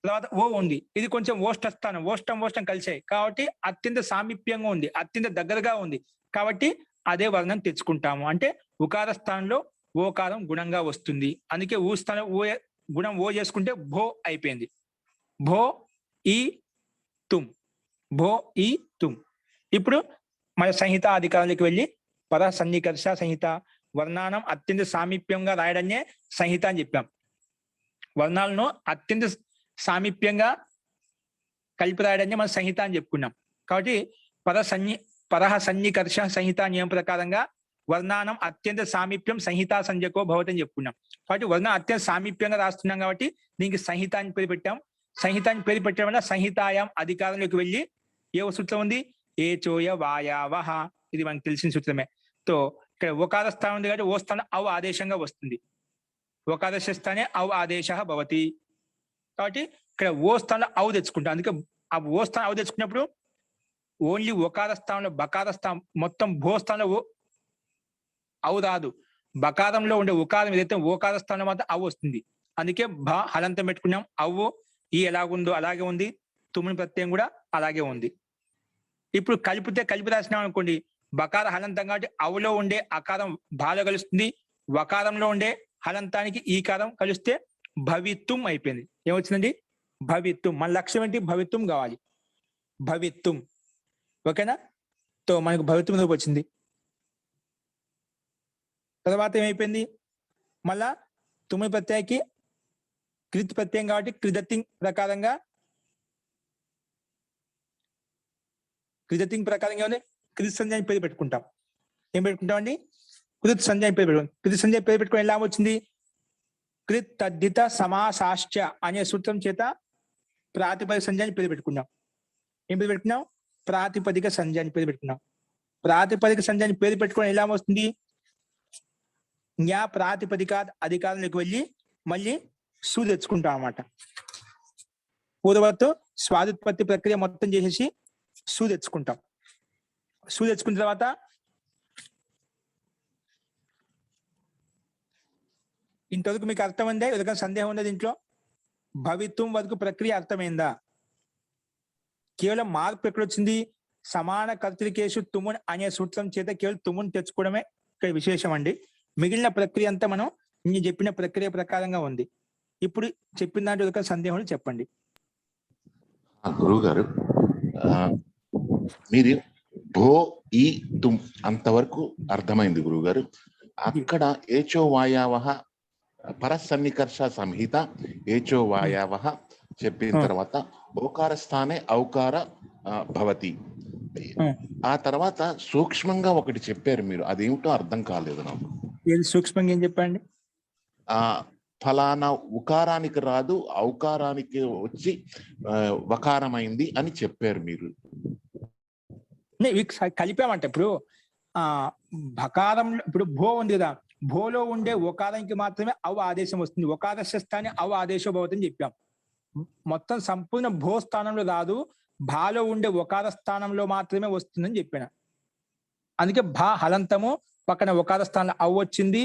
తర్వాత ఓ ఉంది, ఇది కొంచెం ఓష్ట స్థానం, ఓష్టం కలిసాయి కాబట్టి అత్యంత సామీప్యంగా ఉంది, అత్యంత దగ్గరగా ఉంది కాబట్టి అదే వర్ణం తెచ్చుకుంటాము. అంటే ఉకార స్థానంలో ఓకారం గుణంగా వస్తుంది. అందుకే ఊ స్థానం ఓ గుణం ఓ చేసుకుంటే భో అయిపోయింది. భో ఈ తుమ్, భో ఈ తుమ్. ఇప్పుడు మన సంహిత అధికారులకు వెళ్ళి పద సన్నికర్ష సంహిత వర్ణానం అత్యంత సామీప్యంగా రాయడాన్నే సంహిత అని చెప్పాం. వర్ణాలను అత్యంత సామీప్యంగా కలిపి రాయడాన్ని మనం సంహిత అని చెప్పుకున్నాం. కాబట్టి పరహ సన్నికర్ష సంహిత నియమం ప్రకారంగా వర్ణానం అత్యంత సామీప్యం సంహితా సంజ్ఞకో భవతని చెప్పుకున్నాం. కాబట్టి వర్ణం అత్యంత సామీప్యంగా రాస్తున్నాం కాబట్టి దీనికి సంహిత అని పేరు పెట్టాం. సంహిత అని పేరు పెట్టడం వల్ల సంహితాయాం అధికారంలోకి వెళ్ళి ఏ సూత్రం ఉంది? ఏ చోయ వాయావహ, ఇది మనకు తెలిసిన సూత్రమే. తో ఇక్కడ ఓకార స్థానం ఉంది కాబట్టి ఓ స్థానం అవు ఆదేశంగా వస్తుంది. ఓకాదశ స్థానే అవు ఆదేశ భవతి. కాబట్టి ఇక్కడ ఓ స్థానంలో అవు తెచ్చుకుంటాం. అందుకే ఆ ఓ స్థానం అవు తెచ్చుకున్నప్పుడు ఓన్లీ ఓకార స్థానంలో బకార స్థానం మొత్తం భో స్థానంలో అవు రాదు. బకారంలో ఉండే ఉకారం ఏదైతే ఓకార స్థానంలో మాత్రం అవు వస్తుంది. అందుకే భ హలంతం పెట్టుకున్నాం. అవ్వు ఈ ఎలాగుందో అలాగే ఉంది, తుమ్ముని ప్రత్యయం కూడా అలాగే ఉంది. ఇప్పుడు కలిపి రాసినాం అనుకోండి, బకార హలంతం కాబట్టి అవులో ఉండే అకారం బాలో కలుస్తుంది, వకారంలో ఉండే హలంతానికి ఈ కారం కలిస్తే భవిత్వం అయిపోయింది. ఏమొచ్చిందండి? భవిత్వం. మన లక్ష్యం ఏంటి? భవిత్వం కావాలి. భవిత్వం. ఓకేనా? తో మనకు భవిత్వం రూపు వచ్చింది. తర్వాత ఏమైపోయింది? మళ్ళా తుమ్మి ప్రత్యయకి కృత్ ప్రత్యయం కాబట్టి కృదతింగ్ ప్రకారంగా ఉంది. కృత్ సంజ్ఞ పేరు పెట్టుకుంటాం. ఏం పెట్టుకుంటాం అండి? కృత్ సంజ్ఞ పేరు పెట్టుకుంటాం. కృత్ సంజ్ఞ పేరు పెట్టుకుని ఎలా వచ్చింది? కృత్ తద్ధిత సమాసాశ్చ అనే సూత్రం చేత ప్రాతిపదిక సంజ్ఞాన్ని పేరు పెట్టుకున్నాం. ఏం పేరు పెట్టుకున్నాం? ప్రాతిపదిక సంజ్ఞాన్ని పేరు పెట్టుకున్నాం. ప్రాతిపదిక సంజ్ఞాన్ని పేరు పెట్టుకుని ఎలా వస్తుంది? జ్ఞా ప్రాతిపదిక అధికారంలోకి వెళ్ళి మళ్ళీ సు తెచ్చుకుంటాం అన్నమాట. పూర్వతో స్వాదుత్పత్తి ప్రక్రియ మొత్తం చేసేసి సు తెచ్చుకుంటాం. సు తెచ్చుకున్న తర్వాత ఇంతవరకు మీకు అర్థమైందా? ఎవరికైనా సందేహం ఉందా దీంట్లో? భవిత్వం వరకు ప్రక్రియ అర్థమైందా? కేవలం మార్పు ఎక్కడొచ్చింది? సమాన కర్తృకేషు తుమున్ అనే సూత్రం చేత కేవలం తుమున్ తెచ్చుకోవడమే ఇక్కడ విశేషం అండి. మిగిలిన ప్రక్రియ అంతా మనం నేను చెప్పిన ప్రక్రియ ప్రకారంగా ఉంది. ఇప్పుడు చెప్పిన దాంట్లో ఎవరికైనా సందేహం చెప్పండి. గురువు గారు, మీరు భో ఈ తుమ్ అంతవరకు అర్థమైంది గురువు గారు. అక్కడ ఏచో వాయావహ పరసన్నికర్ష సంహిత ఏచో వాయావహ చెప్పిన తర్వాత ఓకార స్థానే ఔకార భవతి. ఆ తర్వాత సూక్ష్మంగా ఒకటి చెప్పారు మీరు, అదేమిటో అర్థం కాలేదు నాకు. సూక్ష్మంగా ఏం చెప్పండి? ఫలానా ఉకారానికి రాదు, ఔకారానికి వచ్చి వకారమైంది అని చెప్పారు మీరు. కలిపామంట. ఇప్పుడు భకారంలో ఇప్పుడు భో ఉంది కదా, భోలో ఉండే ఒకారానికి మాత్రమే అవ ఆదేశం వస్తుంది. ఒకారస్య స్థానే అవ ఆదేశం భవతని చెప్పాం. మొత్తం సంపూర్ణ భో స్థానంలో రాదు, భాలో ఉండే ఒకార స్థానంలో మాత్రమే వస్తుందని చెప్పిన. అందుకే భా హలంతము పక్కన ఒకార స్థానంలో అవ్వు వచ్చింది,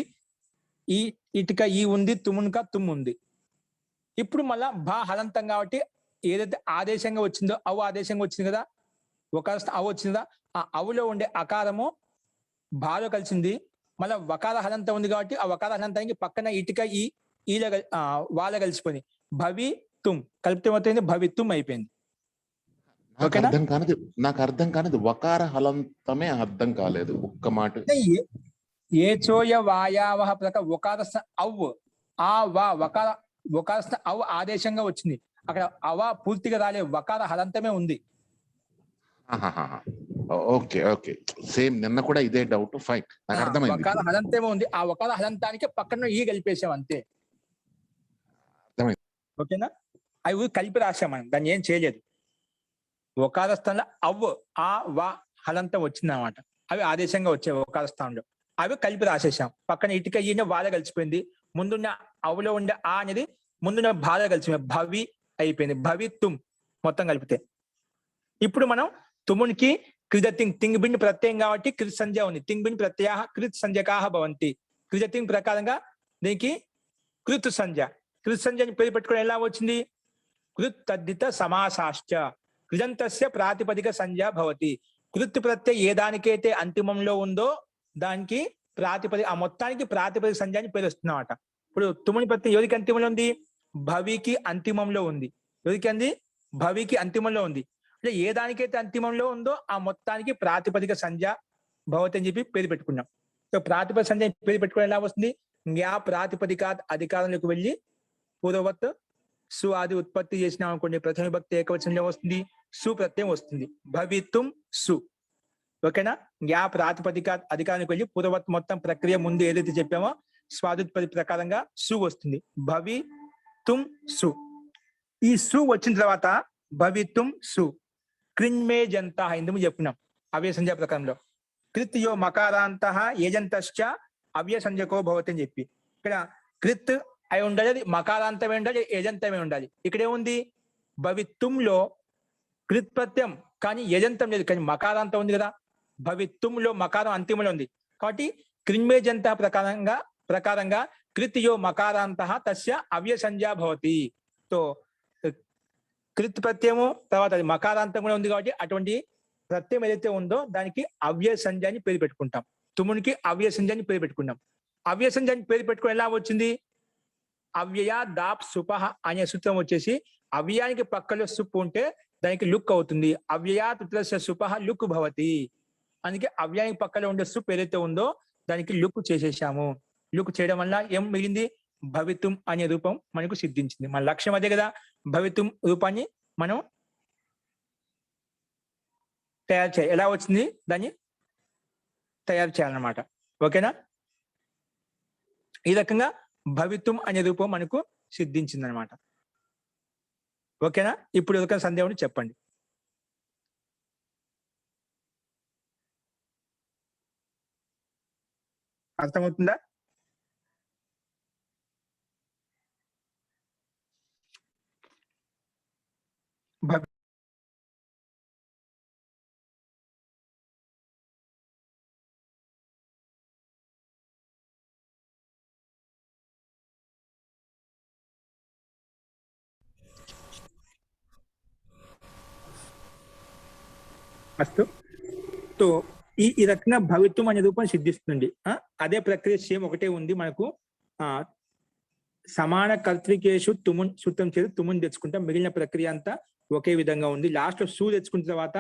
ఈ ఇటుక ఈ ఉంది, తుమునుక తుమ్ము ఉంది. ఇప్పుడు మళ్ళా భా హలంతం కాబట్టి ఏదైతే ఆదేశంగా వచ్చిందో అవ్వు ఆదేశంగా వచ్చింది కదా, ఒకార అవ్వు వచ్చింది కదా, ఆ అవ్వులో ఉండే అకారము భాలో కలిసింది, మళ్ళీ వకార హలంతం ఉంది కాబట్టి ఆ వకార హలంతానికి పక్కన ఇటుక ఈ ఈల వాళ్ళ కలిసిపోయింది, భవి తుమ్ కలిపితే మొత్తం భవిత్వం అయిపోయింది. ఓకేనా? నాకు అర్థం కానిది వకార హలంతమే అర్థం కాలేదు ఒక్క మాట. ఏ చోయ వాయావహ ప్రకారం ఒకార అవ్వు ఆ వా వకార అవ్వు ఆదేశంగా వచ్చింది, అక్కడ అవ పూర్తిగా రాలే, వకార హలంతమే ఉంది. ఓకే ఓకే, సేమ్ నిన్న కూడా ఇదే డౌట్. ఫైన్, నాకు అర్థమైంది. వకార హలంతమే ఉంది, ఆ వకార హలంతానికి పక్కన ఈ కలిపేసాం అంతే. అర్థమైంది. ఓకేనా? అవి కలిపి రాసాం మనం, దాన్ని ఏం చేయలేదు. ఒకార స్థానంలో అవ్వు ఆ వా హలంతం వచ్చింది అనమాట, అవి ఆదేశంగా వచ్చాయి ఒకార స్థానంలో, అవి కలిపి రాసేసాం. పక్కన ఇటుక ఈయన వాళ్ళ కలిసిపోయింది, ముందున్న అవ్వులో ఉండే ఆ అనేది ముందున్న బాధ కలిసిపోయింది, భవి అయిపోయింది, భవి తుమ్ మొత్తం కలిపితే. ఇప్పుడు మనం తుమునికి కృత తింగ్ బిండి ప్రత్యయం కాబట్టి కృత్ సంజ్ఞ ఉంది, తింగ్ బిండి ప్రత్యయ కృత్ సంజ్ఞకాహ భవంతి. కృత తింగ్ ప్రకారంగా దీనికి కృత్ సంజ్ఞ పేరు పెట్టుకోవడం ఎలా వచ్చింది? కృత్ తద్దిత సమాసాశ్చ కృదంతస్య ప్రాతిపదిక సంజ్ఞ భవతి. కృత్ ప్రత్యయ ఏ దానికైతే అంతిమంలో ఉందో దానికి ఆ మొత్తానికి ప్రాతిపదిక సంజ్ఞ అని పేరు వస్తుందన్నమాట. ఇప్పుడు తుముని ప్రత్యయం ఎవరికి అంతిమంలో ఉంది? భవికి అంతిమంలో ఉంది. ఎవరికి అంది? భవికి అంతిమంలో ఉంది. అంటే ఏ దానికైతే అంతిమంలో ఉందో ఆ మొత్తానికి ప్రాతిపదిక సంజ్ఞ భవతి అని చెప్పి పేరు పెట్టుకున్నాం. సో ప్రాతిపదిక సంజ్ఞ పేరు పెట్టుకోవడం ఎలా వస్తుంది? జ్ఞా ప్రాతిపదిక అధికారంలోకి వెళ్ళి పూర్వవత్ సు ఆది ఉత్పత్తి చేసినాం అనుకోండి, ప్రథమ విభక్తి ఏకవచనంలో వస్తుంది, సు ప్రత్యయం వస్తుంది, భవితుం సు. ఓకేనా? జ్ఞా ప్రాతిపదిక అధికారానికి వెళ్ళి పూర్వవత్ మొత్తం ప్రక్రియ ముందు ఏదైతే చెప్పామో స్వాదుత్పత్తి ప్రకారంగా సు వస్తుంది, భవి తుమ్ సు. ఈ సు వచ్చిన తర్వాత భవితుం సు క్రిన్మే జంత ఇందుకు చెప్పినాం అవ్యయ సంజ్ఞ ప్రకారంలో. కృత్ యో మకారాంత ఏజంతశ్చ అవ్యయ సంజ్ఞకో భవతి అని చెప్పి, ఇక్కడ కృత్ అయి ఉండాలి, అది మకారాంతమే ఉండాలి, ఏజంతమే ఉండాలి. ఇక్కడ ఏముంది? భవిత్వంలో కృత్ ప్రత్యయం కానీ యజంతం లేదు, కానీ మకారాంతం ఉంది కదా. భవిత్వంలో మకారం అంతిమంలో ఉంది కాబట్టి క్రిన్మేజంత ప్రకారంగా కృత్ యో మకారాంత తస్య అవ్యయ సంజ్ఞ భవతి. సో కృత్ ప్రత్యయము తర్వాత అది మకారాంతం కూడా ఉంది కాబట్టి అటువంటి ప్రత్యయం ఏదైతే ఉందో దానికి అవ్యయ సంజ్ఞ అని పేరు పెట్టుకుంటాం. తుమునికి అవ్యయ సంజ్ఞ అని పేరు పెట్టుకున్నాం. అవ్యయ సంజ్ఞ అని పేరు పెట్టుకుని ఎలా వచ్చింది? అవ్యయ దాప్ సుపహ అనే సూత్రం వచ్చేసి అవ్యయానికి పక్కలో సుప్పు ఉంటే దానికి లుక్ అవుతుంది. అవ్యయా తుత్రస్య సుపహ లుక్ భవతి. అందుకే అవ్యయానికి పక్కలో ఉండే సుప్ ఏదైతే ఉందో దానికి లుక్ చేసేసాము. లుక్ చేయడం వల్ల ఏం మిగిలింది? భవితుం అనే రూపం మనకు సిద్ధించింది. మన లక్ష్యం అదే కదా, భవితుం రూపాన్ని మనం తయారు చేయాలి. ఎలా వచ్చింది దాన్ని తయారు చేయాలన్నమాట. ఓకేనా? ఈ రకంగా భవితుం అనే రూపం మనకు సిద్ధించింది అనమాట. ఓకేనా? ఇప్పుడు ఒక సందేహం చెప్పండి. అర్థమవుతుందా? అస్తు. సో ఈ రకంగా భవిత్వం అనే రూపం సిద్ధిస్తుంది. అదే ప్రక్రియ సేమ్ ఒకటే ఉంది మనకు. సమాన కర్తృకేషు తుమున్ సూత్రం చేసి తుమున్ తెచ్చుకుంటాం. మిగిలిన ప్రక్రియ అంతా ఒకే విధంగా ఉంది. లాస్ట్ లో సు తెచ్చుకున్న తర్వాత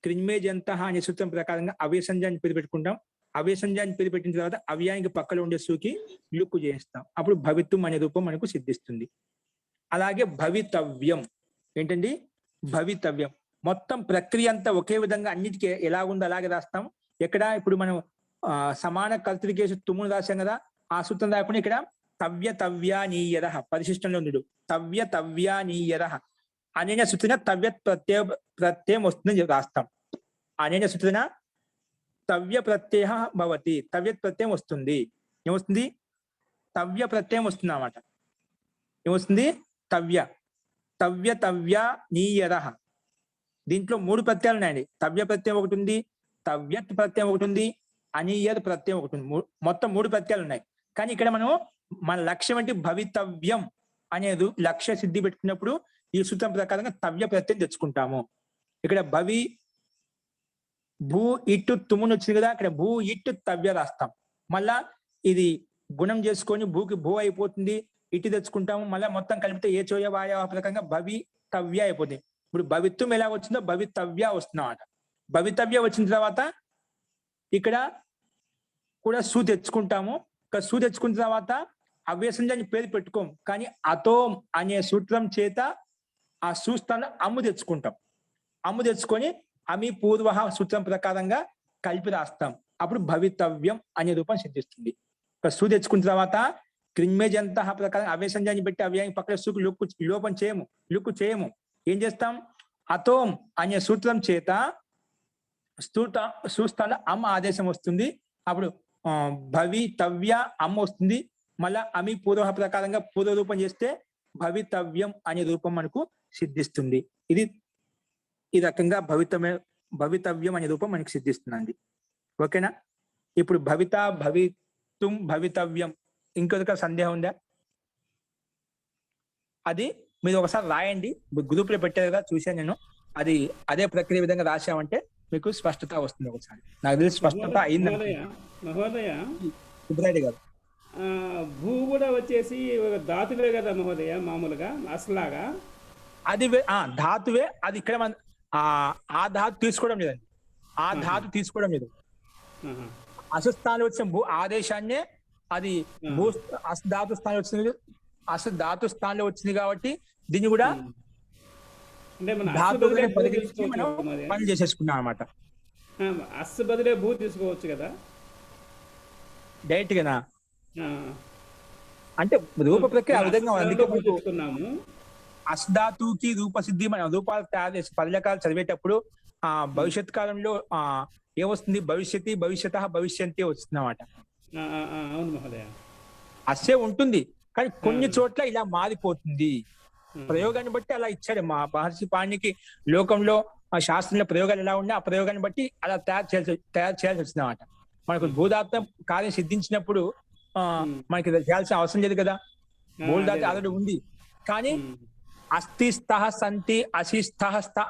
క్రిన్మేజంత అనే సూత్రం ప్రకారంగా అవ్యయ సంజ్ఞాన్ని పేరు పెట్టుకుంటాం. అవ్యయ సంజ్ఞాన్ని పేరు పెట్టిన తర్వాత అవ్యయానికి పక్కన ఉండే సుకి లుక్కు చేస్తాం. అప్పుడు భవిత్వం అనే రూపం మనకు సిద్ధిస్తుంది. అలాగే భవితవ్యం ఏంటండి? భవితవ్యం మొత్తం ప్రక్రియ అంతా ఒకే విధంగా అన్నిటికీ ఎలా ఉందో అలాగే రాస్తాం. ఎక్కడ ఇప్పుడు మనం సమాన కర్తృకేషు తుమ్మును రాశాం కదా, ఆ సూత్రం రాకుండా ఇక్కడ తవ్యతవ్యానీయర పరిశిష్టంలో ఉంది. తవ్యతవ్యానీయర అనేన సూత్రన తవ్యత్ ప్రత్యయం వస్తుందని రాస్తాం. అనేన సూత్రన తవ్య ప్రత్యయ భవతి. తవ్యత్ ప్రత్యయం వస్తుంది. ఏమొస్తుంది? తవ్య ప్రత్యయం వస్తుంది అన్నమాట. ఏమొస్తుంది? తవ్య తవ్య నీయర. దీంట్లో 3 ప్రత్యయాలు ఉన్నాయండి. తవ్య ప్రత్యయం ఒకటి ఉంది, తవ్యత్ ప్రత్యయం ఒకటి ఉంది, అనీయత్ ప్రత్యయం ఒకటి ఉంది. మొత్తం 3 ప్రత్యయాలు ఉన్నాయి. కానీ ఇక్కడ మనం మన లక్ష్యం ఏంటి? భవితవ్యం అనేది లక్ష్య సిద్ధి పెట్టుకున్నప్పుడు ఈ సూత్రం ప్రకారంగా తవ్య ప్రత్యయం తెచ్చుకుంటాము. ఇక్కడ భవి భూ ఇట్టు తుమ్మును వచ్చింది కదా, ఇక్కడ భూ ఇట్టు తవ్య రాస్తాం. మళ్ళా ఇది గుణం చేసుకొని భూకి భూ అయిపోతుంది, ఇటు తెచ్చుకుంటాము. మళ్ళీ మొత్తం కలిపితే ఏ చోయ వాయా ప్రకారంగా భవి తవ్య అయిపోతుంది. ఇప్పుడు భవిత్వం ఎలా వచ్చిందో భవితవ్య వస్తుందన్నమాట. భవితవ్య వచ్చిన తర్వాత ఇక్కడ కూడా సు తెచ్చుకుంటాము. ఇక్కడ సు తెచ్చుకున్న తర్వాత అవ్యసంజాన్ని పేరు పెట్టుకోం, కానీ అతోం అనే సూత్రం చేత ఆ సూస్థానం అమ్ము తెచ్చుకుంటాం. అమ్ము తెచ్చుకొని అమి పూర్వ సూత్రం ప్రకారంగా కలిపి రాస్తాం. అప్పుడు భవితవ్యం అనే రూపం సిద్ధిస్తుంది. ఇక్కడ సు తెచ్చుకున్న తర్వాత క్రిమ్యజంత ప్రకారం అవ్యసంజాన్ని పెట్టి అవ్యాయం పక్కన సుకు లోపం చేయము, లుక్కు చేయము. ఏం చేస్తాం? అతోం అనే సూత్రం చేత సూస్థాన అమ్మ ఆదేశం వస్తుంది. అప్పుడు భవితవ్య అమ్మ వస్తుంది. మళ్ళా అమి పూర్వ ప్రకారంగా పూర్వ రూపం చేస్తే భవితవ్యం అనే రూపం మనకు సిద్ధిస్తుంది. ఇది ఈ రకంగా భవితవ్యం అనే రూపం మనకు సిద్ధిస్తుందండి. ఓకేనా? ఇప్పుడు భవితుం భవితవ్యం ఇంకొక సందేహం ఉందా? అది మీరు ఒకసారి రాయండి. గ్రూప్ లో పెట్టారు కదా, చూశాను నేను. అది అదే ప్రక్రియ విధంగా రాసామంటే మీకు స్పష్టత వస్తుంది. ఒకసారి నాకు తెలిసి స్పష్టత అయింది. మహోదయ సుబ్రారెడ్డి గారు, భూ కూడా వచ్చేసి ఒక ధాతువే కదా మహోదయ, మామూలుగా అసలాగా అది ధాతువే. అది ఇక్కడ మన ఆ ధాతు తీసుకోవడం లేదండి. ఆ ధాతు తీసుకోవడం లేదు. అసస్థానం వచ్చిన భూ ఆదేశాన్నే అది భూ ధాతు స్థానం వచ్చింది. అసలు ధాతు స్థానంలో వచ్చింది కాబట్టి దీన్ని కూడా ధాతువుగా పరిగణించి మనం పని చేసేసుకున్నాం అన్నమాట. అస్ బదులే భూ తీసుకోవచ్చు కదా డైరెక్ట్ గానా? అంటే రూప ప్రక్రియ ఆ విధంగా. అందుకే అస్ధాతుకి రూపసిద్ధి మనం రూపాలు తయారు చేసి 10 రకాలు చదివేటప్పుడు ఆ భవిష్యత్ కాలంలో ఏమొస్తుంది? భవిష్యత్ భవిష్యంతి వస్తుంది అన్నమాట. అవును మహోదయ, అస్సే ఉంటుంది, కానీ కొన్ని చోట్ల ఇలా మారిపోతుంది. ప్రయోగాన్ని బట్టి అలా ఇచ్చాడు మా మహర్షి పాణినికి. లోకంలో శాస్త్రంలో ప్రయోగాలు ఎలా ఉన్నాయి, ఆ ప్రయోగాన్ని బట్టి అలా తయారు చేయాల్సి వచ్చింది అన్నమాట. మనకు భూదాత్మ కార్యం సిద్ధించినప్పుడు మనకి చేయాల్సిన అవసరం లేదు కదా. భూదాత్మ ఆల్రెడీ ఉంది. కానీ అస్థిస్థ సంతి అశిస్థ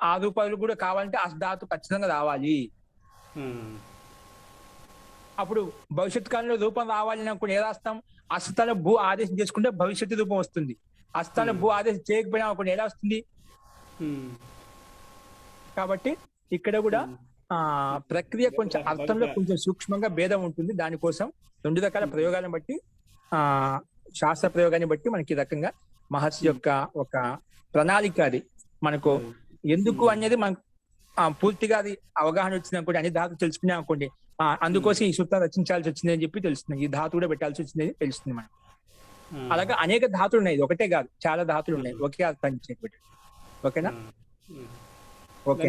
ఆ రూపాయలు కూడా కావాలంటే అస్ధాతు ఖచ్చితంగా రావాలి. అప్పుడు భవిష్యత్ కాలంలో రూపం రావాలని అనుకుని ఏ రాస్తాం? అస్థాన భూ ఆదేశం చేసుకుంటే భవిష్యత్తు రూపం వస్తుంది. అస్థాన భూ ఆదేశం చేయకపోయినా అనుకుని ఎలా వస్తుంది? కాబట్టి ఇక్కడ కూడా ప్రక్రియ కొంచెం అర్థంలో కొంచెం సూక్ష్మంగా భేదం ఉంటుంది. దానికోసం 2 రకాల ప్రయోగాలను బట్టి శాస్త్ర ప్రయోగాన్ని బట్టి మనకి ఈ రకంగా మహర్షి యొక్క ఒక ప్రణాళిక అది మనకు ఎందుకు అనేది మనకు పూర్తిగా అది అవగాహన వచ్చింది అనుకోండి, అన్ని ధాతులు తెలుసుకునే అనుకోండి, అందుకోసం ఈ సూత్రం రచించాల్సి వచ్చింది అని చెప్పి తెలుస్తుంది. ఈ ధాతు కూడా పెట్టాల్సి వచ్చింది అని తెలుస్తుంది మనకు. అలాగే అనేక ధాతులు ఉన్నాయి, ఒకటే కాదు, చాలా ధాతులు ఉన్నాయి ఒకే అర్థాన్ని ఇచ్చేటువంటి. ఓకేనా? ఓకే,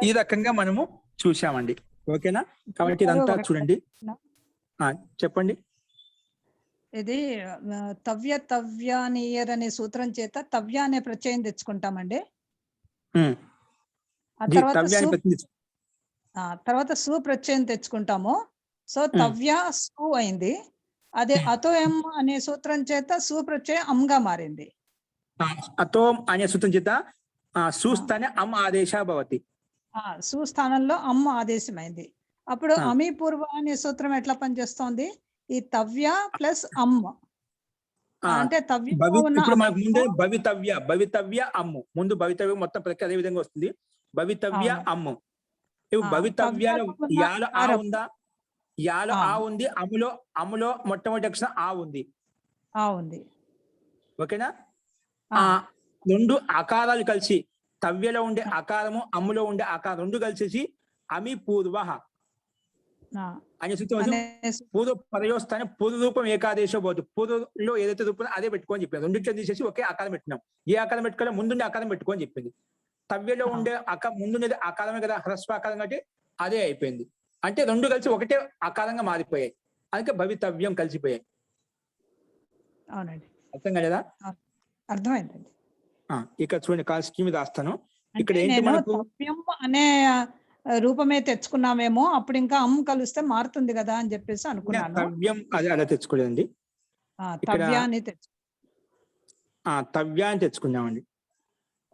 ఈ రకంగా మనము చూసామండి. ఓకేనా? కాబట్టి ఇదంతా చూడండి. చెప్పండి. ఇది తవ్యానీయర్ అనే సూత్రం చేత తవ్య అనే ప్రత్యయం తెచ్చుకుంటామండి. తర్వాత సు ప్రత్యయం తెచ్చుకుంటాము. సో తవ్య సు అయింది. అదే అతోయం అనే సూత్రం చేత సు ప్రత్యయం అంగా మారింది. అతోం అనే సూత్రం చేత సుస్థానే అమ్ ఆదేశ భవతి. సుస్థానంలో అమ్మ ఆదేశమైంది. అప్పుడు అమి పూర్వ అనే సూత్రం ఎట్లా పనిచేస్తోంది? ఈ తవ్య ప్లస్ అమ్మ అంటే తవ్య భవితవ్య అమ్ము. ముందు భవితవ్యం మొత్తం ప్రక్రియ అదే విధంగా వస్తుంది. భవితవ్య అమ్ము. భవితవ్యాలో యాల ఆ ఉందా? యాల ఆ ఉంది. అమ్ములో మొట్టమొదటి అక్షరం ఆ ఉంది. ఓకేనా? 2 అకారాలు కలిసి తవ్యలో ఉండే అకారము అమ్ములో ఉండే ఆకారం 2 కలిసేసి అమి పూర్వ అనే సూత్రం. పూర్వ పరయోస్థానం పూర్వ రూపం ఏకాదేశం పోదు. పూర్వలో ఏదైతే రూపం అదే పెట్టుకొని చెప్పింది. 2 తీసేసి ఒకే ఆకారం పెట్టినాం. ఏ ఆకారం పెట్టుకోవాలి? ముందుండే ఆకారం పెట్టుకొని చెప్పింది. తవ్యలో ఉండే ముందుండేది ఆకారమే కదా, హ్రస్వ ఆకారం కాబట్టి అదే అయిపోయింది. అంటే 2 కలిసి ఒకటే ఆకారంగా మారిపోయాయి. అందుకే భవితవ్యం కలిసిపోయాయి. అవునండి, అర్థం కాలేదా? అర్థమైందండి. ఇక్కడ చూడండి స్కీమ్ రాస్తాను. ఇక్కడ అంటే ఏంటి నేను మనకు తవ్యం అనే రూపమే తెచ్చుకున్నామేమో, అప్పుడు ఇంకా అమ్ కలిస్తే మారుతుంది కదా అని చెప్పేసి అనుకున్నాను. తవ్యం అదే అలా తెచ్చుకోలేదండి. ఇక్కడ తవ్యాన్ని తెచ్చు తవ్యాన్ని తెచ్చుకున్నామండి.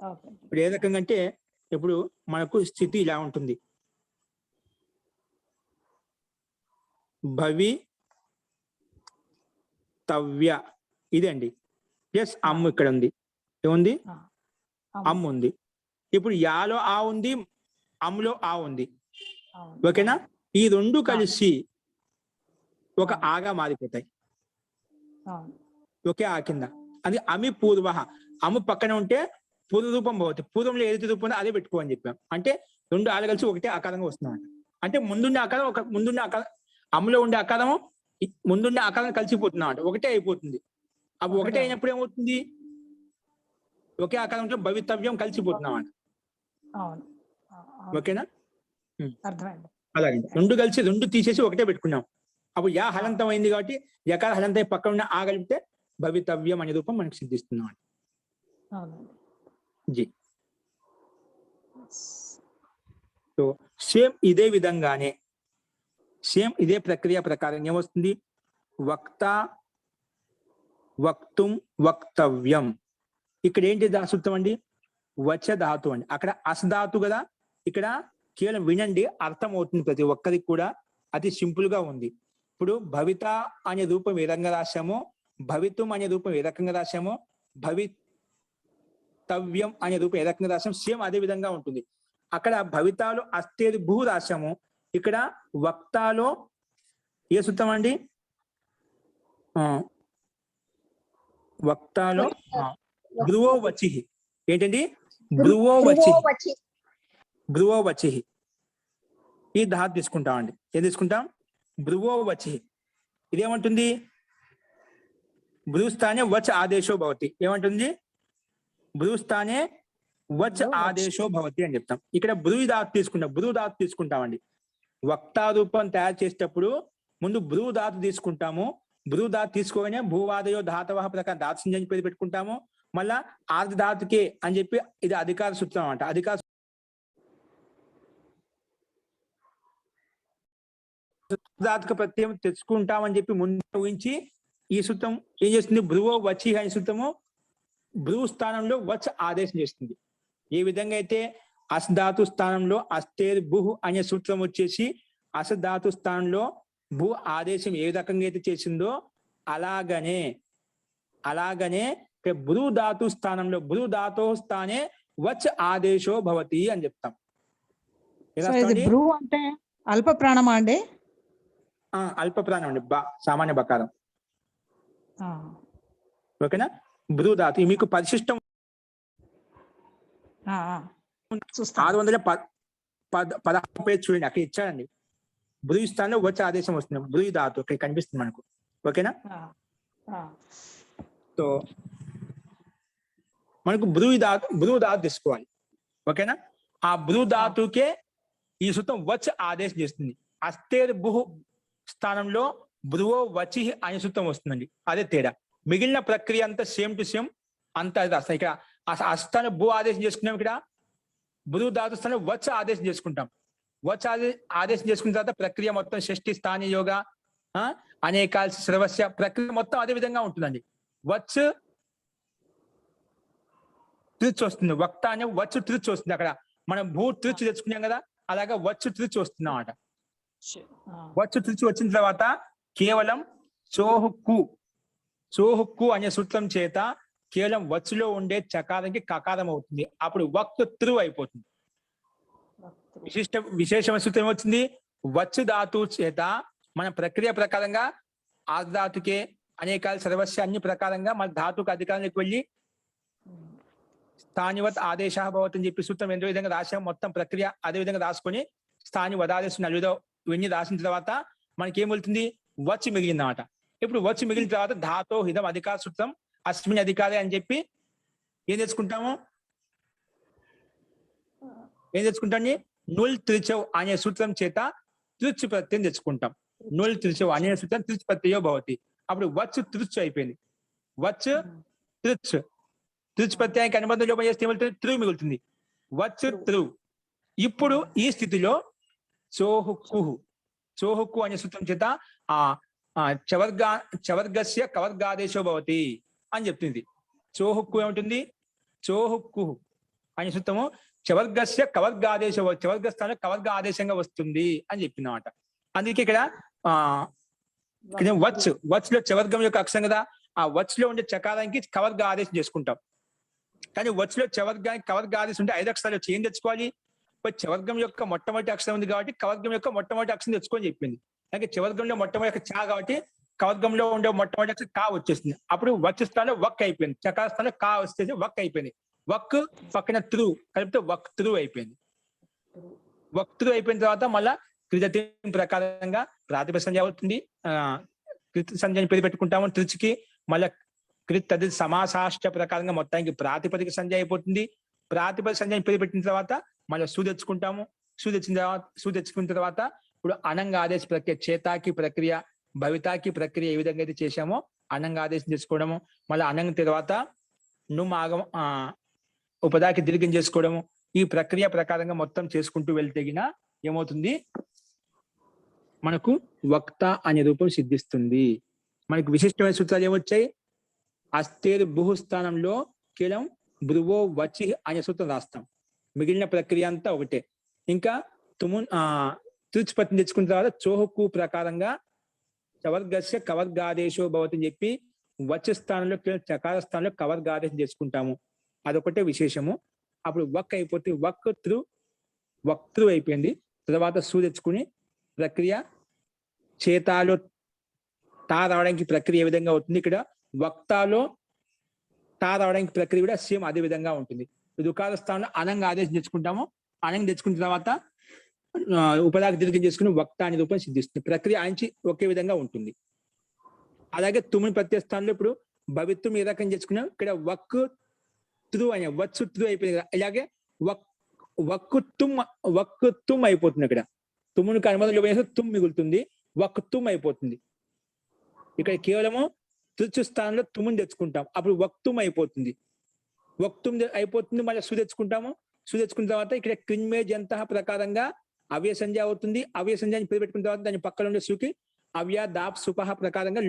ఓకే. ఇప్పుడు ఏ రకంగా అంటే ఇప్పుడు మనకు స్థితి ఇలా ఉంటుంది. భవి తవ్య ఇదండి. ప్లస్ అమ్ము ఇక్కడ ఉంది. ఏముంది? అమ్ము ఉంది. ఇప్పుడు యాలో ఆ ఉంది, అమ్ములో ఆ ఉంది. ఓకేనా? ఈ రెండు కలిసి ఒక ఆగా మారిపోతాయి. ఒకే ఆ కింద అది అమి పూర్వ. అమ్ము పక్కన ఉంటే పూర్వ రూపం పోతుంది. పూర్వంలో ఏదైతే రూపం ఉందో అదే పెట్టుకోమని చెప్పాం. అంటే రెండు ఆలు కలిసి ఒకటే ఆకారంగా వస్తున్నాం. అంటే ముందుండే ఆకారం ముందుండే ఆకారం, అమ్ములో ఉండే ఆకారము ముందుండే ఆకారం కలిసిపోతున్నాం అంటే ఒకటే అయిపోతుంది. అవి ఒకటే అయినప్పుడు ఏమవుతుంది? ఒకే ఆకారంలో భవితవ్యం కలిసిపోతున్నాం అంట. ఓకేనా? అర్థమైంది. అలాగే రెండు కలిసి రెండు తీసేసి ఒకటే పెట్టుకున్నాం. అప్పుడు యా హలంతం అయింది కాబట్టి యకార హలంతం పక్కన ఉన్న ఆ కలిపితే భవితవ్యం అనే రూపం మనకి సిద్ధిస్తున్నాం అంట. జీ. సో సేమ్ ఇదే విధంగానే సేమ్ ఇదే ప్రక్రియ ప్రకారం ఏమొస్తుంది? వక్త, వక్తుం, వక్తవ్యం. ఇక్కడ ఏంటి దాసూత్రం అండి? వచ ధాతు అండి. అక్కడ అసధాతు కదా, ఇక్కడ కేవలం వినండి, అర్థం అవుతుంది ప్రతి ఒక్కరికి కూడా. అతి సింపుల్ గా ఉంది. ఇప్పుడు భవిత అనే రూపం ఏ రకంగా రాశామో, భవితుం అనే రూపం ఏ రకంగా రాశామో, భవితవ్యం అనే రూపం ఏ రకంగా రాశామో సేమ్ అదే విధంగా ఉంటుంది. అక్కడ భవితాలో అస్తేది భూ రాశాము, ఇక్కడ వక్తాలో ఏ సూత్రం అండి? వక్తాలో భ్రువో వచి. ఏంటండి? భ్రువో వచి. భ్రువో వచి. ఈ ధాతు తీసుకుంటామండి. ఏం తీసుకుంటాం? భ్రువో వచి. ఇదేమంటుంది? భ్రూస్థానే వచ్ ఆదేశో భవతి. ఏమంటుంది? భ్రూస్థానే వచ్ ఆదేశో భవతి అని చెప్తాం. ఇక్కడ భ్రూ ధాతు తీసుకుంటాం. భ్రూ ధాతు తీసుకుంటామండి. వక్తా రూపం తయారు చేసేటప్పుడు ముందు భ్రూ ధాతు తీసుకుంటాము. భ్రూ ధాతు తీసుకోగానే భూవాదయో ధాతవ ప్రకారం ధాతు సంజని పేరు పెట్టుకుంటాము. మళ్ళా ఆర్ధ ధాతుకే అని చెప్పి ఇది అధికార సూత్రం అంట. అధికార ధాతుక ప్రత్యయం తెచ్చుకుంటామని చెప్పి ముందు ఊహించి ఈ సూత్రం ఏం చేస్తుంది? భ్రువో వచి అనే సూత్రము భ్రూ స్థానంలో వచ్ ఆదేశం చేస్తుంది. ఏ విధంగా అయితే అసధాతు స్థానంలో అస్తేర్ భూ అనే సూత్రం వచ్చేసి అసధాతు స్థానంలో భూ ఆదేశం ఏ రకంగా అయితే చేసిందో అలాగనే భ్రూ ధాతు స్థానంలో భ్రూ ధాతో స్థానే వచ్ ఆదేశో భవతి అని చెప్తాం. భ్రూ అంటే అల్ప ప్రాణమా అండి? అల్ప ప్రాణం అండి. సామాన్య బకారం. ఓకేనా? భ్రూ ధాతు మీకు పరిశిష్టం 616 పేజ్ చూడండి, అక్కడ ఇచ్చాడండి. భ్రూ స్థానంలో వచ్చే ఆదేశం వస్తుంది. భ్రూ ధాతు ఇక్కడ కనిపిస్తుంది మనకు. ఓకేనా? సో మనకు భ్రూ ధాతు తీసుకోవాలి. ఓకేనా? ఆ భ్రూ ధాతుకే ఈ సూత్రం వచ్ ఆదేశం చేస్తుంది. అస్తేర్ భూ స్థానంలో భ్రువో వచి అనే సూత్రం వస్తుందండి. అదే తేడా. మిగిలిన ప్రక్రియ అంతా సేమ్ టు సేమ్ అంతా రాస్తాం. ఇక్కడ అస్థానం భూ ఆదేశం చేసుకున్నాం. ఇక్కడ భ్రూ ధాతు స్థానం వచ్ ఆదేశం చేసుకుంటాం. వచ్ ఆదేశం చేసుకున్న తర్వాత ప్రక్రియ మొత్తం షష్ఠి స్థానియ యోగ అనేకాల్ సర్వస్య ప్రక్రియ మొత్తం అదే విధంగా ఉంటుందండి. వచ్ తృచ్ వస్తుంది. వక్త అనే వచ్ తృచ్ వస్తుంది. అక్కడ మనం భూ తృచ్ తెచ్చుకున్నాం కదా, అలాగా వచ్ తృచ్ వస్తుంది అన్నమాట. వచ్ తృచ్ వచ్చిన తర్వాత కేవలం సోహుక్కు అనే సూత్రం చేత కేవలం వచ్చులో ఉండే చకారానికి కకారం అవుతుంది. అప్పుడు వక్తు త్రు అయిపోతుంది. విశేషమైన సూత్రం ఏమొచ్చింది? వచ్చు ధాతు చేత మన ప్రక్రియ ప్రకారంగా ఆధాతుకే అనేకాల సర్వస్య అన్ని ప్రకారంగా మన ధాతుకు అధికారానికి వెళ్ళి స్థానివత్ ఆదేశ భవత్ అని చెప్పి సూత్రం ఎంతో విధంగా రాసాం. మొత్తం ప్రక్రియ అదే విధంగా రాసుకొని స్థాని వదాదేశం 40 ఇవన్నీ రాసిన తర్వాత మనకి ఏం వెళ్తుంది? వచ్చి మిగిలిందన్నమాట. ఇప్పుడు వచ్చి మిగిలిన తర్వాత ధాతో హిదం అధికార సూత్రం అస్మిన్ అధికారే అని చెప్పి ఏం తెచ్చుకుంటాము? నుల్ త్రిచవ్ అనే సూత్రం చేత తృచ్ ప్రత్యయం తెచ్చుకుంటాం. నుల్ త్రిచవ్ అనే సూత్రం తృచ్ ప్రత్యయో భవతి. అప్పుడు వచ్చు తృచ్ అయిపోయింది. వచ్చు తృచ్ తృచ్ ప్రత్యయానికి అనుబంధం లోపం చేస్తే ఏమవుతుంది? త్రు మిగులుతుంది. వచ్ త్రు. ఇప్పుడు ఈ స్థితిలో చోహుక్కు అనే సూత్రం చేత ఆ చవర్గస్య కవర్గాదేశో భవతి అని చెప్తుంది. చోహుక్కు ఏముంటుంది? చోహుక్కు అనే సూత్రము చవర్గస్య కవర్గాదేశ చవర్గ స్థానంలో కవర్గ ఆదేశంగా వస్తుంది అని చెప్పింది అనమాట. అందుకే ఇక్కడ వచ్ లో చవర్గం యొక్క అక్షరం కదా, ఆ వచ్ లో ఉండే చకారానికి కవర్గ ఆదేశం చేసుకుంటాం. కానీ వచ్ లో చవర్గానికి కవర్గ ఆదేశం ఉంటే 5 అక్షరాలు వచ్చి ఏం తెచ్చుకోవాలి? చవర్గం యొక్క మొట్టమొదటి అక్షరం ఉంది కాబట్టి కవర్గం యొక్క మొట్టమొదటి అక్షరం తెచ్చుకొని చెప్పింది. అలాగే చవర్గంలో మొట్టమొదటి చా కాబట్టి కవర్గంలో ఉండే మొట్టమొదటి అక్షరం కా వచ్చేసింది. అప్పుడు వచ్ స్థానంలో వక్ అయిపోయింది, చకార స్థానంలో కా వచ్చేసి వక్ అయిపోయింది. వక్ పక్కన త్రు కలిపితే వక్తృ అయిపోయింది. వక్తృ అయిపోయిన తర్వాత మళ్ళా కృతి ప్రకారంగా ప్రాతిపద సంధ్య అవుతుంది. కృతి సంధ్యని పేరు పెట్టుకుంటాము త్రిచికి. మళ్ళా కృత్ తది సమాసాష్ట ప్రకారంగా మొత్తానికి ప్రాతిపదిక సంధ్య అయిపోతుంది. ప్రాతిపద సంధ్యని పేరు పెట్టిన తర్వాత మళ్ళీ సు తెచ్చుకుంటాము. సు తెచ్చుకున్న తర్వాత ఇప్పుడు అనంగా ఆదేశ ప్రక్రియ, చేతాకి ప్రక్రియ, భవితాకి ప్రక్రియ ఏ విధంగా అయితే చేశామో అనంగా ఆదేశం చేసుకోవడము, మళ్ళీ అనంగ తర్వాత నుమాగం ఉపదాకి దీర్ఘం చేసుకోవడము, ఈ ప్రక్రియ ప్రకారంగా మొత్తం చేసుకుంటూ వెళ్తేగిన ఏమవుతుంది? మనకు వక్త అనే రూపం సిద్ధిస్తుంది. మనకు విశిష్టమైన సూత్రాలు ఏమొచ్చాయి? అస్తేరు భూస్థానంలో కేవలం భ్రువో వచి అనే సూత్రం రాస్తాం. మిగిలిన ప్రక్రియ అంతా ఒకటే. ఇంకా తృచ్పత్తిని తెచ్చుకున్న తర్వాత చోహుకు ప్రకారంగా చవర్గస్య కవర్గాదేశో భవతి అని చెప్పి వచ్ స్థానంలో చకార స్థానంలో కవర్గాదేశం చేసుకుంటాము. అదొకటే విశేషము. అప్పుడు వక్ అయిపోతే వక్తృ అయిపోయింది. తర్వాత సు తెచ్చుకుని ప్రక్రియ చేతాలో టా రావడానికి ప్రక్రియ ఏ విధంగా అవుతుంది? ఇక్కడ వక్తాలో టా రావడానికి ప్రక్రియ కూడా సేమ్ అదే విధంగా ఉంటుంది. దుకార స్థానంలో అనంగా ఆదేశం తెచ్చుకుంటాము. అనంగా తెచ్చుకున్న తర్వాత ఉపదాకి దీర్ఘం చేసుకుని వక్త అనే రూపం సిద్ధిస్తుంది. ప్రక్రియ ఆయించి ఒకే విధంగా ఉంటుంది. అలాగే తుమ్ముని ప్రత్యయ స్థానంలో ఇప్పుడు భవిత్వం ఏ రకం చేసుకున్నాం? ఇక్కడ వక్ త్రు అనే వచ్ త్రు అయిపోయింది కదా. ఇలాగే వక్ తుమ్ అయిపోతుంది. ఇక్కడ తుమ్మునికి అనుబంధం లోపం తుమ్ మిగులుతుంది, వక్ తుమ్ అయిపోతుంది. ఇక్కడ కేవలము తృచు స్థానంలో తుమ్ముని తెచ్చుకుంటాం, అప్పుడు వక్తుమ్ అయిపోతుంది. వక్తుమ్ అయిపోతుంది, మళ్ళీ సు తెచ్చుకుంటాము. సు తెచ్చుకున్న తర్వాత ఇక్కడ క్రిన్మే జంత ప్రకారంగా అవ్య సంధ్య అవుతుంది. అవ్య సంధ్యాన్ని పేరు పెట్టుకున్న తర్వాత దాని పక్కన ఉండే సుకి అవ్య దాప్ సుపహ ప్రకారంగా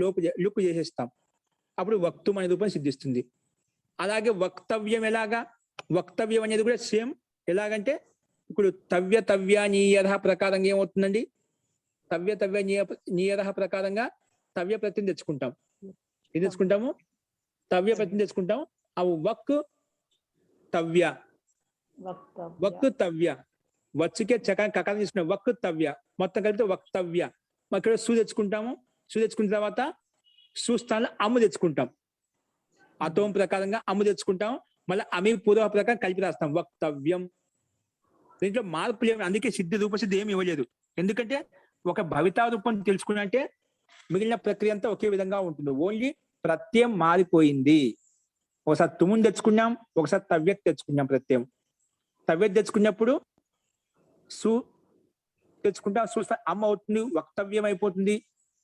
లుక్ చేసేస్తాం. అప్పుడు వక్తుమ్ అనే రూపం సిద్ధిస్తుంది. అలాగే వక్తవ్యం ఎలాగా? వక్తవ్యం అనేది కూడా సేమ్. ఎలాగంటే ఇప్పుడు తవ్యనీయర ప్రకారంగా ఏమవుతుందండి? తవ్యనీయర ప్రకారంగా తవ్య ప్రత్యయం తెచ్చుకుంటాం. ఏం తెచ్చుకుంటాము? తవ్య ప్రత్యయం తెచ్చుకుంటాం. అవి వక్ తవ్య వచ్చుకే కకారం తీసుకున్నాం. వక్ తవ్య మొత్తం కలిపితే వక్తవ్య. ఇక్కడ సు తెచ్చుకుంటాము. సు తెచ్చుకున్న తర్వాత సుస్థానంలో అమ్ము తెచ్చుకుంటాం. అతోం ప్రకారంగా అమ్ము తెచ్చుకుంటాం. మళ్ళీ అమి పూర్వ ప్రకారం కలిపి రాస్తాం వక్తవ్యం. దీంట్లో మార్పులు ఏమి, అందుకే సిద్ధి రూపసిద్ధి ఏమి ఇవ్వలేదు. ఎందుకంటే ఒక భవితా రూపం తెలుసుకున్నంటే మిగిలిన ప్రక్రియ అంతా ఒకే విధంగా ఉంటుంది. ఓన్లీ ప్రత్యయం మారిపోయింది. ఒకసారి తుముని తెచ్చుకున్నాం, ఒకసారి తవ్యక్ తెచ్చుకున్నాం. ప్రత్యయం తవ్యక్ తెచ్చుకున్నప్పుడు సు తెచ్చుకుంటాం, సు అమ్మ అవుతుంది, వక్తవ్యం అయిపోతుంది.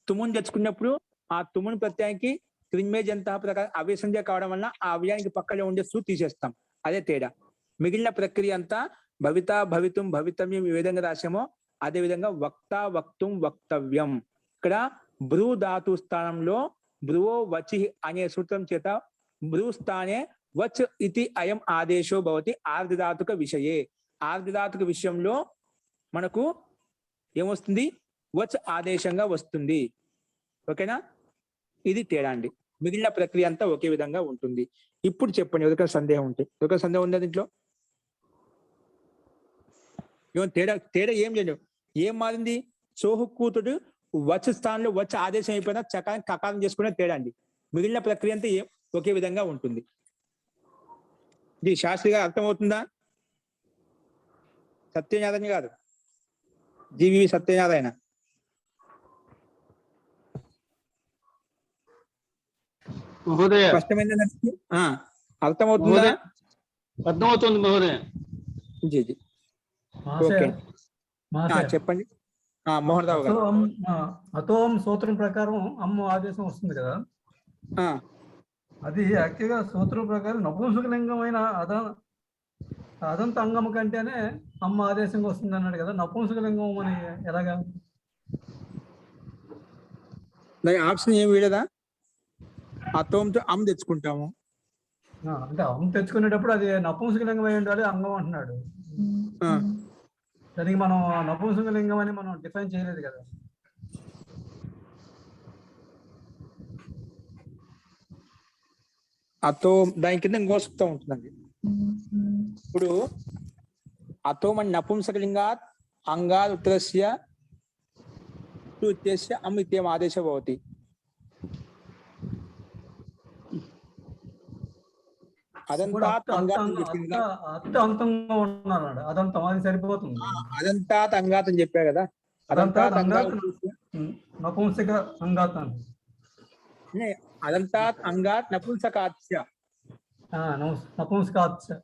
తుముని తెచ్చుకున్నప్పుడు ఆ తుముని ప్రత్యయానికి క్రిన్మేజంత ప్రకారం అవ్య సంధ్య కావడం వల్ల ఆ అవ్యానికి పక్కనే ఉండే సు తీసేస్తాం. అదే తేడా. మిగిలిన ప్రక్రియ అంతా భవిత భవితుం భవితవ్యం ఏ విధంగా రాసామో అదే విధంగా వక్త వక్తుం వక్తవ్యం. ఇక్కడ భ్రూ ధాతు స్థానంలో భ్రువో వచి అనే సూత్రం చేత భ్రూ స్థానే వచ్ ఇతి అయం ఆదేశో భవతి ఆర్ధధాతుక విషయే. ఆర్ధధాతుక విషయంలో మనకు ఏమొస్తుంది? వచ్ ఆదేశంగా వస్తుంది. ఓకేనా? ఇది తేడా అండి. మిగిలిన ప్రక్రియ అంతా ఒకే విధంగా ఉంటుంది. ఇప్పుడు చెప్పండి, ఎవరికైనా సందేహం ఉంటే. ఎవరికైనా సందేహం ఉందా దీంట్లో? తేడా ఏం లేదు. ఏం మారింది? చోహుక్కుతుడు వచ్ స్థానంలో వచ్ ఆదేశం అయిపోయినా చకారం కకారం చేసుకునే తేడా అండి. మిగిలిన ప్రక్రియ అంతా ఒకే విధంగా ఉంటుంది. ఇది శాస్త్రిగా అర్థమవుతుందా? సత్యనారాయణ గారు, జీవి సత్యనారాయణ. మహోదయ స్పష్టమైంది, అర్థమవుతుందా? అర్థమవుతుంది మహోదయ. జీ జీ ఓకే, చెప్పండి మోహన్ రావు గారు. అతోం సూత్రం ప్రకారం అమ్మ ఆదేశం వస్తుంది కదా, అది యాక్చువల్గా సూత్రం ప్రకారం నపుంసకలింగమైన అదంత అంగం కంటేనే అమ్మ ఆదేశంగా వస్తుంది అన్నాడు కదా, నపుంసకలింగం అని ఎలాగా? దాని ఆప్షన్ ఏమి వీడదా? అతోంతో అమ్ తెచ్చుకుంటాము. అంటే అమ్మ తెచ్చుకునేటప్పుడు అది నపుంసకలింగం అయి ఉండాలి అంగం అంటున్నాడు. దానికి మనం నపుంసకలింగం అని మనం డిఫైన్ చేయలేదు కదా. అతో దాని కింద ఇంకో సూక్తం ఉంటుందండి. ఇప్పుడు అతో మన నపుంసకలింగాత్ అంగాద్ ఉత్తరస్య ఉత్తేస్య అమ్ ఇత్యం ఆదేశ భవతి. అదంతాత్ అంగాత్ అని చెప్పింది కదా. అంతంగా ఉన్నాడు అదంతం, అది సరిపోతుంది. అదంతాత్ అంగాత్ అని చెప్పా కదా. అదంతాత్ అంగాత్ నపుంసక అంగాత్ అని. అదంతాత్ అంగాత్ నపుంసకాత్స్య. నపుంసకాత్స్య.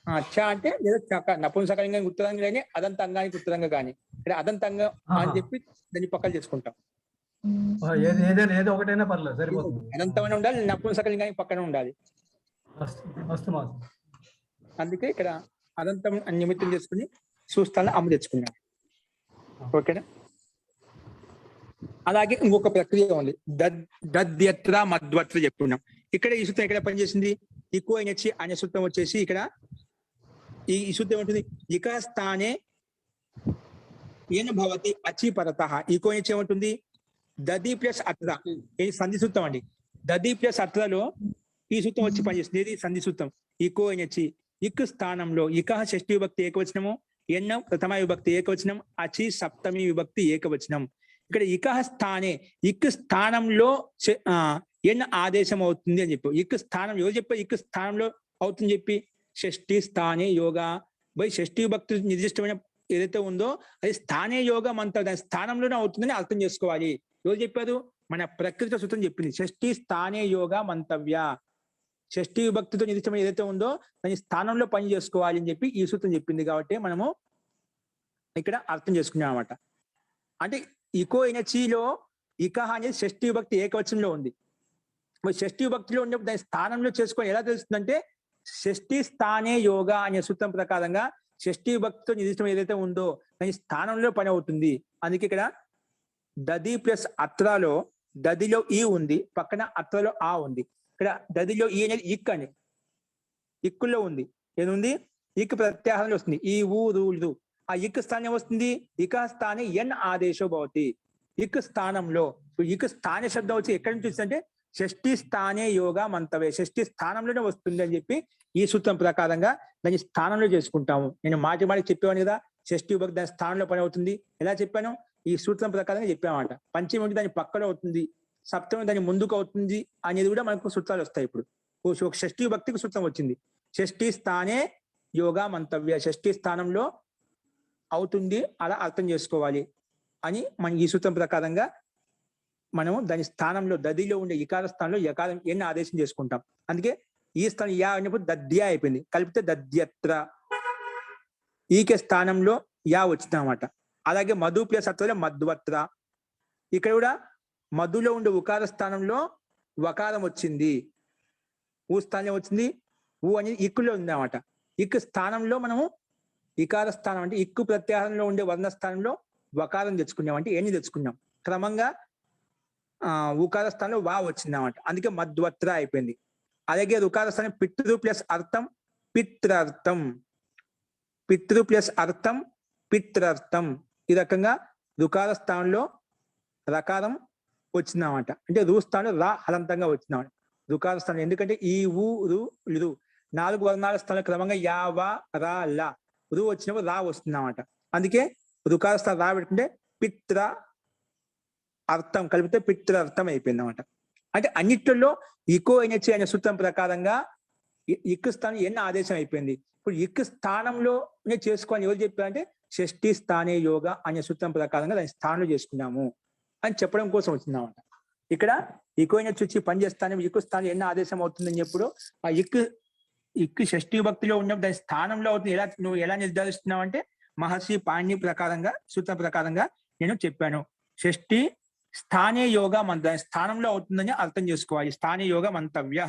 అచ్చ అంటే లేదా చక్క నపుంసకలింగానికి ఉత్తరంగా కానీ అదంత అంగానికి ఉత్తరంగా కానీ ఇక్కడ అదంతంగా అని చెప్పి దాన్ని పక్కన చేసుకుంటాం. ఏదో ఒకటైనా పర్లేదు, సరిపోతుంది. అదంతమైన ఉండాలి, నపుంసకలింగానికి పక్కన ఉండాలి. అందుకే ఇక్కడ అదంతం నిమిత్తం చేసుకుని చూస్తాను అమ్ము తెచ్చుకున్నాం. ఓకేనా? అలాగే ఇంకొక ప్రక్రియ ఉంది, దద్యత్ర మధ్వత్ర చెప్పుకున్నాం. ఇక్కడ ఈ సూత్రం ఎక్కడ పనిచేసింది? ఎక్కువ అయినచ్చి అనే సూత్రం వచ్చేసి ఇక్కడ ఈ సూత్రం ఉంటుంది, ఇక స్థానే ఏన భవతి అచి పరత. ఈకో నుంచి ఏమంటుంది? దది ప్లస్ అత్ర. ఇది సంధి సూత్రం అండి. దది ప్లస్ అత్రలో ఈ సూత్రం వచ్చి పనిచేస్తుంది. ఇది సంధి సూత్రం. ఈకో అయినచ్చి ఇక్ స్థానంలో ఇక షష్ఠి విభక్తి ఏకవచనము, ఎన్న ప్రథమ విభక్తి ఏకవచనం, అచి సప్తమి విభక్తి ఏకవచనం. ఇక్కడ ఇక స్థానే ఇక్ స్థానంలో ఎన్న ఆదేశం అవుతుంది అని చెప్పి, ఇక్ స్థానం ఎవరు చెప్పారు? ఇక్ స్థానంలో అవుతుంది చెప్పి షష్ఠి స్థానే యోగా బై షష్ఠి విభక్తి నిర్దిష్టమైన ఏదైతే ఉందో అది స్థానే యోగం అంతా దాని స్థానంలోనే అవుతుందని అర్థం చేసుకోవాలి. ఎవరు చెప్పారు? మన ప్రకృతి సూత్రం చెప్పింది. షష్ఠి స్థానే యోగా మంతవ్య. షష్ఠి విభక్తితో నిర్దిష్టమైన ఏదైతే ఉందో దాని స్థానంలో పని చేసుకోవాలి అని చెప్పి ఈ సూత్రం చెప్పింది. కాబట్టి మనము ఇక్కడ అర్థం చేసుకున్నాం అనమాట. అంటే ఇకో ఎనర్జీలో ఇక అనేది షష్ఠి విభక్తి ఏకవచనంలో ఉంది. మరి షష్ఠి విభక్తిలో ఉన్నప్పుడు దాని స్థానంలో చేసుకొని ఎలా తెలుస్తుందంటే షష్ఠి స్థానే యోగా అనే సూత్రం ప్రకారంగా షష్ఠి విభక్తితో నిర్దిష్టం ఏదైతే ఉందో దాని స్థానంలో పని అవుతుంది. అందుకే ఇక్కడ దది ప్లస్ అత్రలో దదిలో ఈ ఉంది, పక్కన అత్రలో ఆ ఉంది. ఇక్కడ దదిలో ఈ అనేది ఇక్ అని ఇక్కుల్లో ఉంది. ఏముంది? ఇక్ ప్రత్యాహారంలో వస్తుంది. ఈ ఊరు ఆ ఇక్ స్థానం వస్తుంది. ఇక స్థానే ఎన్ ఆదేశో భవతి. ఇక్ స్థానంలో ఇక్ స్థానే శబ్దం వచ్చి ఎక్కడి నుంచి వస్తుందంటే షష్ఠి స్థానే యోగా మంతవే. షష్ఠి స్థానంలోనే వస్తుంది అని చెప్పి ఈ సూత్రం ప్రకారంగా దాన్ని స్థానంలో చేసుకుంటాము. నేను మాటి చెప్పేవాను కదా, షష్ఠి విభక్తి దాని స్థానంలో పని అవుతుంది. ఎలా చెప్పాను? ఈ సూత్రం ప్రకారంగా చెప్పామన్నమాట. పంచమి దాని పక్కలో అవుతుంది, సప్తమి దాని ముందుకు అవుతుంది అనేది కూడా మనకు సూత్రాలు వస్తాయి. ఇప్పుడు ఒక షష్ఠి విభక్తికి సూత్రం వచ్చింది. షష్ఠి స్థానే యోగా మంతవ్య. షష్ఠి స్థానంలో అవుతుంది, అలా అర్థం చేసుకోవాలి అని మనం ఈ సూత్రం ప్రకారంగా మనము దాని స్థానంలో దదిలో ఉండే ఇకార స్థానంలో యకారం ఎన్ని ఆదేశం చేసుకుంటాం. అందుకే ఈ స్థానం యా అయినప్పుడు దద్య అయిపోయింది, కలిపితే దద్యత్ర. ఈకే స్థానంలో యా వచ్చింది అనమాట. అలాగే మధు ప్లస్ అత్రలో మధ్వత్ర. ఇక్కడ కూడా మధులో ఉండే ఉకార స్థానంలో వకారం వచ్చింది, ఊ స్థానం వచ్చింది. ఊ అనేది ఇక్కులో ఉంది అనమాట. ఇక్ స్థానంలో మనము ఇకార స్థానం అంటే ఇక్కు ప్రత్యాహారంలో ఉండే వర్ణ స్థానంలో వకారం తెచ్చుకున్నాం, అంటే ఎన్ని తెచ్చుకున్నాం. క్రమంగా ఉకార స్థానంలో వా వచ్చింది అన్నమాట. అందుకే మధ్వత్ర అయిపోయింది. అలాగే రుకార స్థానం పితృ ప్లస్ అర్థం పిత్రర్థం, పితృ ప్లస్ అర్థం పిత్రర్థం. ఈ రకంగా రుకార స్థానంలో రకారం వచ్చిందన్నమాట. అంటే రు స్థానంలో రా హలంతంగా వచ్చిందన్నమాట రుకార స్థానం. ఎందుకంటే ఈ ఊ రు లు 4 వర్ణాల స్థానంలో క్రమంగా యా వా రా లా రు వచ్చినప్పుడు రా వస్తుంది అన్నమాట. అందుకే రుకార స్థానం రా పెట్టుకుంటే పిత్ర అర్థం కలిపితే పిత్రర్థం అయిపోయింది అనమాట. అంటే అన్నిట్లలో ఇకో ఎనర్జీ అనే సూత్రం ప్రకారంగా ఇక్కు స్థానం ఎన్ని ఆదేశం అయిపోయింది. ఇప్పుడు ఇక్కు స్థానంలోనే చేసుకోవాలని ఎవరు చెప్పారంటే షష్ఠి స్థానే యోగా అనే సూత్రం ప్రకారంగా దాని స్థానంలో చేసుకున్నాము అని చెప్పడం కోసం వచ్చిందన్నమాట. ఇక్కడ ఇకో ఎనర్జీ వచ్చి పనిచేస్తాను ఇక్కు స్థానం ఎన్ని ఆదేశం అవుతుందని చెప్పుడు ఆ ఇక్కు షష్ఠి భక్తిలో ఉన్నప్పుడు దాని స్థానంలో అవుతుంది. నువ్వు ఎలా నిర్ధారిస్తున్నావు అంటే మహర్షి పాణి ప్రకారంగా సూత్రం ప్రకారంగా నేను చెప్పాను. షష్ఠి స్థానే యోగా మంతవ్య, స్థానంలో అవుతుందని అర్థం చేసుకోవాలి. స్థానే యోగ మంతవ్య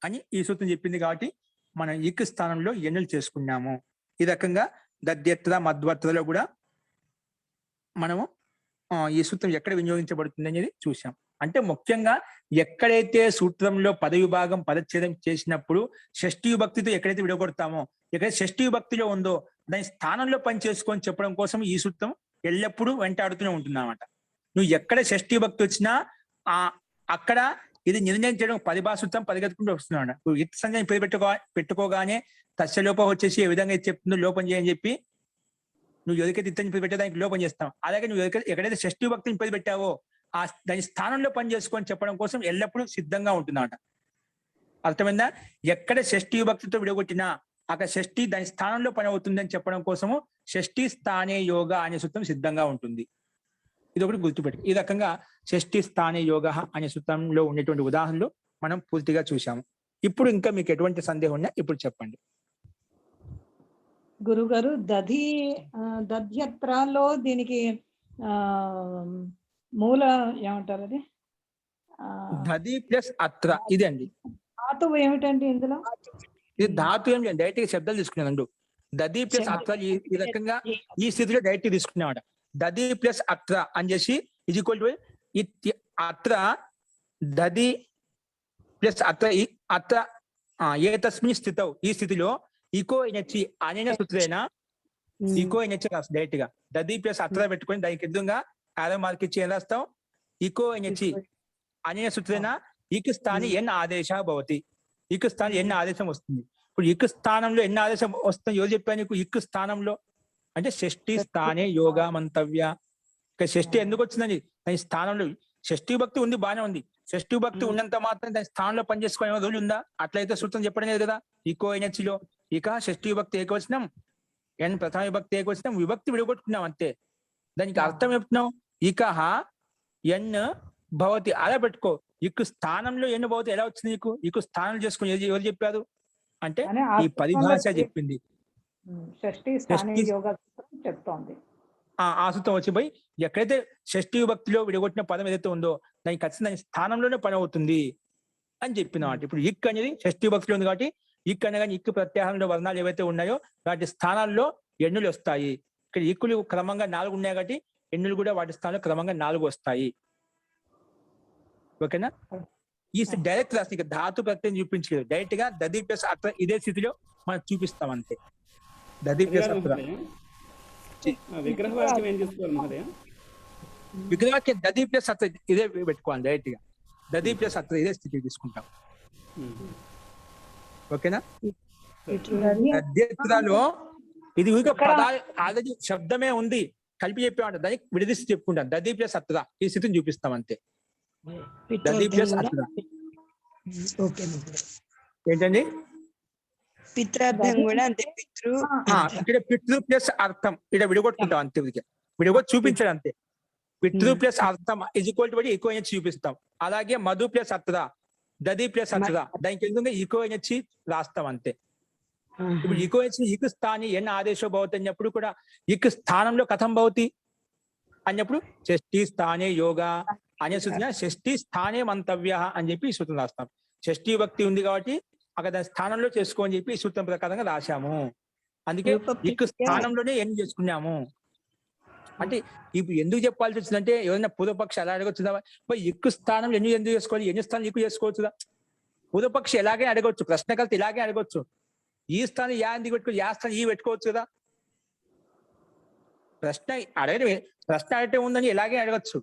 అని ఈ సూత్రం చెప్పింది కాబట్టి మనం ఇక్ స్థానంలో ఎన్నులు చేసుకున్నాము. ఈ రకంగా దద్యత్ర మధ్వర్తలో కూడా మనము ఈ సూత్రం ఎక్కడ వినియోగించబడుతుంది అనేది చూసాం. అంటే ముఖ్యంగా ఎక్కడైతే సూత్రంలో పద విభాగం పదచ్ఛేదం చేసినప్పుడు షష్ఠీ విభక్తితో ఎక్కడైతే విడగొడతామో, ఎక్కడైతే షష్ఠీ విభక్తిలో ఉందో దాని స్థానంలో పని చేసుకొని చెప్పడం కోసం ఈ సూత్రం ఎల్లప్పుడూ వెంటాడుతూనే ఉంటుంది అన్నమాట. నువ్వు ఎక్కడ షష్ఠీ విభక్తి వచ్చినా అక్కడ ఇది నిర్ణయం చేయడం పరిభాష సూత్రం పరిగెత్తుకుంటూ వస్తున్నాడు. నువ్వు ఇత్ సంజ్ఞని పేరు పెట్టుకోగానే తస్య లోపం వచ్చేసి ఏ విధంగా చెప్తుందో లోపం చేయని చెప్పి నువ్వు ఎవరికైతే ఇతని పేరు పెట్టేదానికి లోపం చేస్తావు. అలాగే నువ్వు ఎక్కడైతే షష్ఠీ భక్తిని పేరు పెట్టావో దాని స్థానంలో పని చేసుకొని చెప్పడం కోసం ఎల్లప్పుడూ సిద్ధంగా ఉంటుందన్నమాట. అర్థమైందా? ఎక్కడ షష్ఠీ భక్తితో విడగొట్టినా అక్కడ షష్ఠి దాని స్థానంలో పని అవుతుందని చెప్పడం కోసము షష్ఠీ స్థానే యోగ అనే సూత్రం సిద్ధంగా ఉంటుంది. ఇది ఒకటి గుర్తుపెట్టి. ఈ రకంగా షష్ఠీ స్థానే యోగ అనే సూత్రంలో ఉండేటువంటి ఉదాహరణలు మనం పూర్తిగా చూసాము. ఇప్పుడు ఇంకా మీకు ఎటువంటి సందేహం ఉన్నా ఇప్పుడు చెప్పండి. గురుగారు దధ్యత్రాలో దీనికి మూల ఏమంటారు అది? దది ప్లస్ అత్ర ఇది అండి. ధాతువు ఏమిటండి ఇందులో? ఇది ధాతు ఏం లేదు, డైరెక్ట్ గా శబ్దాలు తీసుకున్నాను. దది ప్లస్ అత్ర ఈ రకంగా ఈ స్థితిలో డైరెక్ట్ తీసుకున్నామాట. దది ప్లస్ అత్ర అని చేసి ఇది ఈక్వల్ టు అత్ర దది ప్లస్ అత్ర అత్ర ఏ తస్మిన్ స్థితౌ ఈ స్థితిలో ఈకో ఎనర్జీ అనేన సూత్రేనా ఈకో ఎనర్జీ రాస్తాం డైరెక్ట్ గా. దది ప్లస్ అత్ర పెట్టుకొని దానికి ఎదురుగా ఆరో మార్క్ ఇచ్చి ఏం రాస్తాం? ఈకో ఎనర్జీ అనేన సూత్రేనా ఈక్ స్థాని ఎన్ ఆదేశ భవతి. ఈక్ స్థానం ఎన్ని ఆదేశం వస్తుంది. ఇప్పుడు ఇక్ స్థానంలో ఎన్ని ఆదేశం వస్తుంది ఎవరు చెప్పాను నీకు? ఇక్ స్థానంలో అంటే షష్ఠీ స్థానే యోగా మంతవ్య. ఇక షష్ఠి ఎందుకు వచ్చిందండి? దాని స్థానంలో షష్ఠీ భక్తి ఉంది, బాగానే ఉంది. షష్ఠీ భక్తి ఉన్నంత మాత్రం దాని స్థానంలో పనిచేసుకునే రోజులు ఉందా? అట్లయితే సూత్రం చెప్పడం లేదు కదా. ఈకో ఎనర్జీలో ఇక షష్ఠీ భక్తి ఏకవచనం, ఎన్ ప్రథమ విభక్తి ఏకవచనం, విభక్తి విడగొట్టుకున్నాం అంతే. దానికి అర్థం చెప్తున్నాం ఇక ఎన్ భవతి అలా పెట్టుకో. ఇక్ స్థానంలో ఎన్ని భవతి ఎలా వచ్చింది నీకు? ఇక స్థానం చేసుకుని ఎవరు చెప్పారు అంటే ఈ పరిభాష చెప్పింది. ఆ సూత్రం వచ్చి పోయి ఎక్కడైతే షష్ఠీ విభక్తిలో విడగొట్టిన పదం ఏదైతే ఉందో దానికి ఖచ్చితంగా దాని స్థానంలోనే పని అవుతుంది అని చెప్పిన మాట. ఇప్పుడు ఇక్ అనేది షష్ఠీ విభక్తిలో ఉంది కాబట్టి ఇక్ అనగా ఇక్ ప్రత్యాహారంలో వర్ణాలు ఏవైతే ఉన్నాయో వాటి స్థానాల్లో ఎన్నులు వస్తాయి. ఇక్కడ ఇక్కులు క్రమంగా 4 ఉన్నాయి కాబట్టి ఎన్నులు కూడా వాటి స్థానంలో క్రమంగా 4 వస్తాయి. ఓకేనా? ఈ డైరెక్ట్ రాసి ధాతు ప్రత్యయం చూపించలేదు, డైరెక్ట్ గా దది ప్లస్ అత్ర ఇదే స్థితిలో మనం చూపిస్తాం అంతే. దది ప్లస్ అత్ర విగ్రహవాక్యం ఏం చేసుకోవాలి మహోదయ? విగ్రహవాక్యం దది ప్లస్ అత్ర ఇదే పెట్టుకోవాలి. డైరెక్ట్ గా దది ప్లస్ అత్ర ఇదే స్థితి తీసుకుంటాం. ఓకేనా? దద్యత్రలో ఇది పదాలు ఆల్రెడీ శబ్దమే ఉంది కలిపి చెప్పేవాడు, దానికి విడదీసి చెప్పుకుంటాం. దది ప్లస్ అత్ర ఈ స్థితిని చూపిస్తాం అంతే. దది ప్లస్ అత్ర ఏంటండి? పిత్రార్థం కూడా అంతే. ఇక్కడ పితృ ప్లస్ అర్థం ఇక్కడ విడగొట్టుకుంటాం అంతే. విడగొట్టి చూపించడం అంతే. పితృ ప్లస్ అర్థం is equal to eco energy చూపిస్తాం. అలాగే మధు ప్లస్ అత్ర, దది ప్లస్ అత్ర దానికి ఎందుకంటే ఈకో ఎనర్జీ రాస్తాం అంతే. ఇప్పుడు ఈకో ఎనర్జీ ఇక్ స్థాని ఎన్ ఆదేశో భవతి అన్నప్పుడు కూడా ఇక్ స్థానంలో కథం భవతి అన్నప్పుడు షష్ఠీ స్థానే యోగా అనే సూచన షష్ఠీ స్థానే మంతవ్య అని చెప్పి ఈ సూత్రం రాస్తాం. షష్ఠీ భక్తి ఉంది కాబట్టి అక్కడ దాని స్థానంలో చేసుకో అని చెప్పి ఈ సూత్రం ప్రకారంగా రాశాము. అందుకే ఇక్ స్థానంలోనే ఎన్ని చేసుకున్నాము. అంటే ఇప్పుడు ఎందుకు చెప్పాల్సి వచ్చిందంటే ఎవరైనా పూర్వపక్షి అలా అడగొచ్చుదా, ఇక్కు స్థానంలో ఎందుకు చేసుకోవాలి, ఎన్ని స్థానం ఎక్కువ చేసుకోవచ్చుదా? పూర్వపక్షి ఎలాగే అడగొచ్చు, ప్రశ్నకర్త ఇలాగే అడగొచ్చు. ఈ స్థానం యా ఎందుకు పెట్టుకోవచ్చు, యా స్థానం ఈ పెట్టుకోవచ్చు కదా. ప్రశ్న అడగటం ఉందని ఇలాగే అడగచ్చు.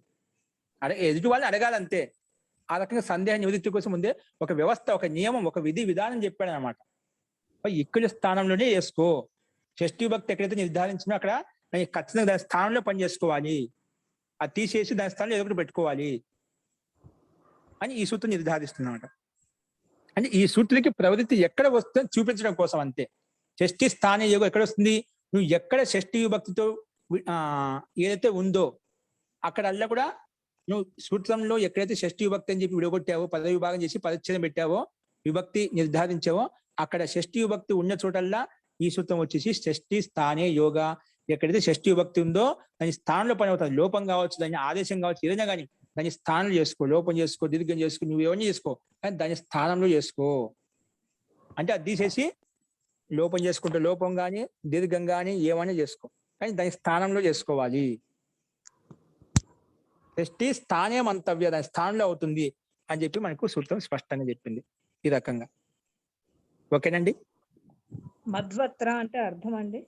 ఎదుటి వాళ్ళని అడగాలంతే. ఆ రకంగా సందేహం నివృత్తి కోసం ముందే ఒక వ్యవస్థ, ఒక నియమం, ఒక విధి విధానం చెప్పాడు అనమాట. ఇక్కుల స్థానంలోనే వేసుకో. షష్ఠీ భక్తి ఎక్కడైతే నిర్ధారించినా అక్కడ ఖచ్చితంగా దాని స్థానంలో పనిచేసుకోవాలి. అది తీసేసి దాని స్థానంలో ఏదో ఒకటి పెట్టుకోవాలి అని ఈ సూత్రం నిర్ధారిస్తున్నమాట. అంటే ఈ సూత్రులకి ప్రవృత్తి ఎక్కడ వస్తుందని చూపించడం కోసం అంతే. షష్ఠీ స్థాన యోగం ఎక్కడ వస్తుంది? నువ్వు ఎక్కడ షష్ఠీ విభక్తితో ఏదైతే ఉందో అక్కడల్లా కూడా నువ్వు సూత్రంలో ఎక్కడైతే షష్ఠీ విభక్తి అని చెప్పి విడగొట్టావో, పద విభాగం చేసి పదచ్ఛేదం పెట్టావో, విభక్తి నిర్ధారించావో అక్కడ షష్ఠీ విభక్తి ఉన్న చోటల్లా ఈ సూత్రం వచ్చేసి షష్ఠీ స్థానే యోగా ఎక్కడైతే షష్ఠి విభక్తి ఉందో దాని స్థానంలో పని అవుతుంది. లోపం కావచ్చు, దాని ఆదేశం కావచ్చు, ఏదైనా కానీ దాని స్థానంలో చేసుకో. లోపం చేసుకో, దీర్ఘం చేసుకో, నువ్వు ఏమని చేసుకో, కానీ దాని స్థానంలో చేసుకో. అంటే అది తీసేసి లోపం చేసుకుంటే లోపం కానీ దీర్ఘం కానీ ఏమైనా చేసుకో, కానీ దాని స్థానంలో చేసుకోవాలి. షష్ఠి స్థానే మంతవ్య, దాని స్థానంలో అవుతుంది అని చెప్పి మనకు సూత్రం స్పష్టంగా చెప్పింది ఈ రకంగా. ఓకేనండి. మధ్వత్ర అంటే అర్థం అండి.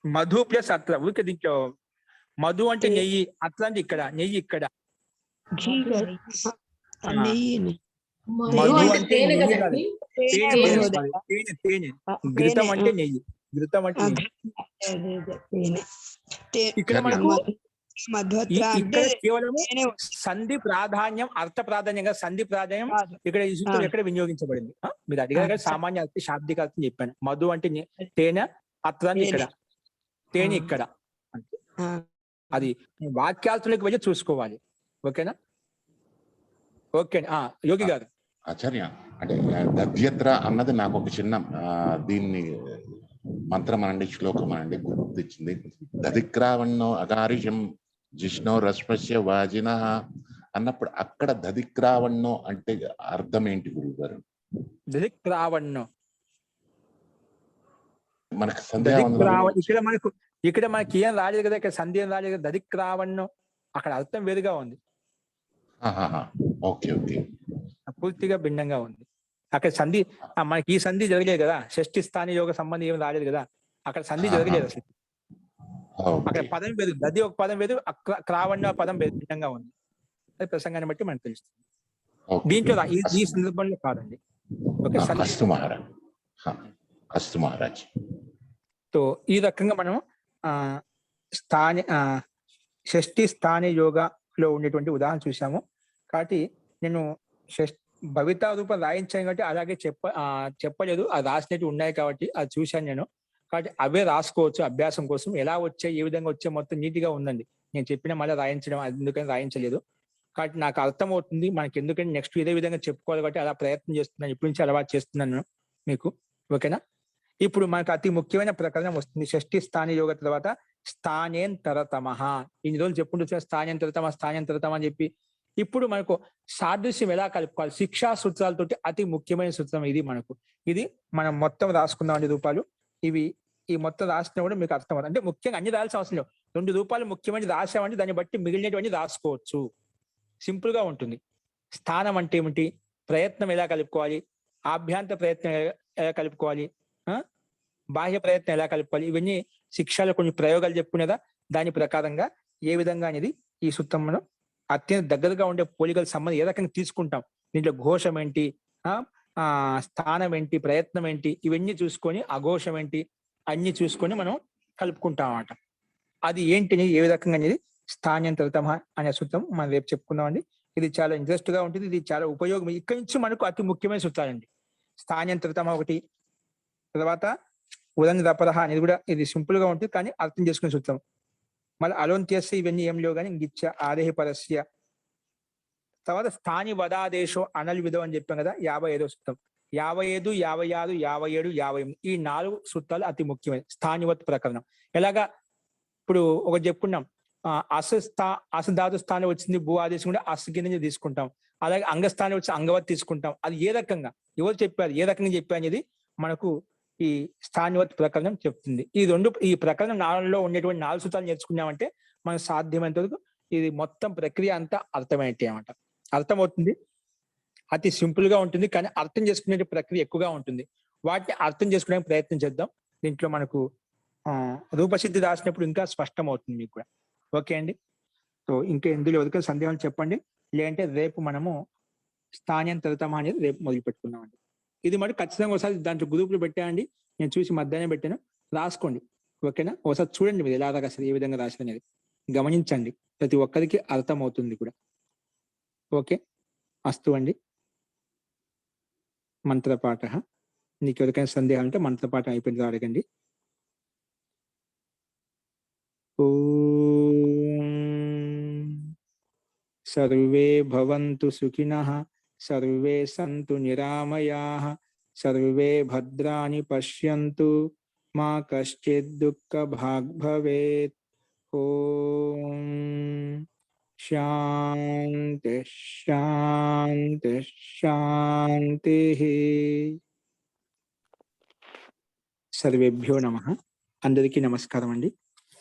మధు ప్లస్ అత్ర. ఊరికే దీంట్లో మధు అంటే నెయ్యి, అత్ర అంటే ఇక్కడ నెయ్యి, ఇక్కడ మధు అంటే తేనె కదండి. తేనె. ఘృతం అంటే నెయ్యి, ఘృతం అంటే ఇక్కడ మనకు ఇక్కడ కేవలం సంధి ప్రాధాన్యం, అర్థ ప్రాధాన్యంగా సంధి ప్రాధాన్యం ఇక్కడ ఈ సూత్రం ఎక్కడ వినియోగించబడింది. మీరు అడిగారు కదా, సామాన్య అర్థం శాబ్దిక అర్థం చెప్పాను. మధు అంటే తేనె, అత్ర అంటే ఇక్కడ తేనె, ఇక్కడ అది వాక్యార్థంలోకి వెళ్ళి చూసుకోవాలి. ఓకేనా? ఓకే. యోగి గారు. ఆచార్య, అంటే దద్యత్ర అన్నది నాకు ఒక చిన్న దీన్ని మంత్రం అనండి, శ్లోకం అనండి గుర్తించింది. దధిక్రావణ్ణో అకారిషం జిష్ణో రస్పస్య వాజిన అన్నప్పుడు అక్కడ దధిక్రావణ్ణో అంటే అర్థం ఏంటి గురువు గారు? దధిక్రావణ్ణో మనకు ఇక్కడ మనకి ఏం రాలేదు కదా, ఇక్కడ సంధి ఏం రాలేదు కదా. దధిక్రావణ్ణో అక్కడ అర్థం వేరుగా ఉంది. ఓకే ఓకే, పూర్తిగా భిన్నంగా ఉంది. అక్కడ సంధి మనకి ఈ సంధి జరగలేదు కదా, షష్ఠి స్థాని యోగ సంబంధం ఏమి రాలేదు కదా, అక్కడ సంధి జరగలేదు అసలు. అక్కడ పదం వేరు, దది ఒక పదం వేరు, క్రావణ్య పదం భిన్నంగా ఉంది. అది ప్రసంగాన్ని బట్టి మనకు తెలుస్తుంది. దీంట్లో ఈ సందర్భంలో కాదండి. ఓకే, అస్తు మహారాజ్. సో ఈ రకంగా మనం షష్ఠి స్థాని యోగలో ఉండేటువంటి ఉదాహరణ చూసాము. కాబట్టి నేను భవితా రూపం రాయించాను కాబట్టి అలాగే చెప్పలేదు, అది రాసినట్టు ఉన్నాయి కాబట్టి అది చూశాను నేను. కాబట్టి అవే రాసుకోవచ్చు అభ్యాసం కోసం. ఎలా వచ్చాయి, ఏ విధంగా వచ్చాయి మొత్తం నీట్గా ఉందండి. నేను చెప్పిన మళ్ళీ రాయించడం ఎందుకని రాయించలేదు. కాబట్టి నాకు అర్థం అవుతుంది మనకి ఎందుకంటే నెక్స్ట్ ఇదే విధంగా చెప్పుకోవాలి కాబట్టి అలా ప్రయత్నం చేస్తున్నాను. ఇప్పటి నుంచి అలవాటు చేస్తున్నాను మీకు. ఓకేనా? ఇప్పుడు మనకు అతి ముఖ్యమైన ప్రకరణం వస్తుంది. షష్ఠి స్థాని యోగ తర్వాత స్థానేంతరతమః. ఇన్ని రోజులు చెప్పుకుంటూ స్థానేంతరతమ అని చెప్పి ఇప్పుడు మనకు సాదృశ్యం ఎలా కలుపుకోవాలి, శిక్షా సూత్రాలతోటి అతి ముఖ్యమైన సూత్రం ఇది మనకు. ఇది మనం మొత్తం రాసుకుందాం రూపాలు. ఇవి ఈ మొత్తం రాసినా కూడా మీకు అర్థం అవుతుంది. అంటే ముఖ్యంగా అన్ని రాయాల్సిన అవసరం లేదు. 2 రూపాయలు ముఖ్యమైనది రాసామంటే దాన్ని బట్టి మిగిలినటువంటి రాసుకోవచ్చు. సింపుల్ గా ఉంటుంది. స్థానం అంటే ఏమిటి, ప్రయత్నం ఎలా కలుపుకోవాలి, ఆభ్యంతర ప్రయత్నం ఎలా కలుపుకోవాలి, బాహ్య ప్రయత్నం ఎలా కలుపుకోవాలి, ఇవన్నీ శిక్షలో కొన్ని ప్రయోగాలు చెప్పుకునేదా దాని ప్రకారంగా ఏ విధంగా అనేది ఈ సూత్రం మనం అత్యంత దగ్గరగా ఉండే పోలికల సంబంధం ఏ రకంగా తీసుకుంటాం. దీంట్లో ఘోషం ఏంటి, స్థానం ఏంటి, ప్రయత్నం ఏంటి, ఇవన్నీ చూసుకొని అఘోషం ఏంటి అన్ని చూసుకొని మనం కలుపుకుంటాం అన్నమాట. అది ఏంటి ఏ విధంగా అనేది స్థానంతరతమ అనే సూత్రం మనం రేపు చెప్పుకుందామండి. ఇది చాలా ఇంట్రెస్ట్ గా ఉంటుంది, ఇది చాలా ఉపయోగం. ఇక్కడి నుంచి మనకు అతి ముఖ్యమైన సూత్రాలండి. స్థానంతరతమ ఒకటి, తర్వాత ఉదన్రపరహ అనేది కూడా ఇది సింపుల్ గా ఉంటుంది కానీ అర్థం చేసుకునే సూత్రం. మళ్ళీ అలోంత్యస్య ఇవన్నీ ఏం లేవు కానీ గిచ్చ ఆదేహ పరస్య. తర్వాత స్థాని వదాదేశో అనల్విధం అని చెప్పాం కదా, 55వ సూత్రం. 55, 56, 57, 58 ఈ 4 సూత్రాలు అతి ముఖ్యమైన స్థానివత్ ప్రకరణం. ఎలాగా ఇప్పుడు ఒకటి చెప్పుకున్నాం, అసధాతు స్థానం వచ్చింది భూ ఆదేశం కూడా అస్ కింద తీసుకుంటాం. అలాగే అంగస్థానం వచ్చి అంగవత్ తీసుకుంటాం. అది ఏ రకంగా ఎవరు చెప్పారు, ఏ రకంగా చెప్పారు అనేది మనకు ఈ స్థానివత్ ప్రకరణం చెప్తుంది. ఈ ప్రకరణం 4లో ఉండేటువంటి 4 సూత్రాలు నేర్చుకున్నామంటే మనం సాధ్యమైనంత వరకు ఇది మొత్తం ప్రక్రియ అంతా అర్థమైనట్టే అన్నమాట. అర్థమవుతుంది. అతి సింపుల్ గా ఉంటుంది కానీ అర్థం చేసుకునే ప్రక్రియ ఎక్కువగా ఉంటుంది. వాటిని అర్థం చేసుకోవడానికి ప్రయత్నం చేద్దాం. దీంట్లో మనకు రూపసిద్ధి రాసినప్పుడు ఇంకా స్పష్టం అవుతుంది మీకు కూడా. ఓకే అండి. సో ఇంకా ఎందులో ఎవరికైనా సందేహాలు చెప్పండి, లేదంటే రేపు మనము స్థానంతరతమ అనేది రేపు మొదలు పెట్టుకుందామండి. ఇది మరి ఖచ్చితంగా ఒకసారి దాంట్లో గ్రూపులు పెట్టానండి, నేను చూసి మధ్యాహ్నం పెట్టాను, రాసుకోండి. ఓకేనా? ఒకసారి చూడండి మీరు ఎలా రాశారు, ఏ విధంగా రాశారు అనేది గమనించండి. ప్రతి ఒక్కరికి అర్థం అవుతుంది కూడా. ఓకే, అస్తు అండి. మంత్రపాఠ. నీకు ఎవరికైనా సందేహాలు ఉంటే మంత్రపాఠం అయిపోయింది అడగండి. సర్వే భవంతు సుఖినః, సర్వే సంతు నిరామయాః, సర్వే భద్రాణి పశ్యంతు, మా కశ్చిద్ దుఃఖ భాగ్ భవేత్. ఓం శాంతి శాంతి శాంతి. సర్వేభ్యో నమః. అందరికీ నమస్కారం అండి.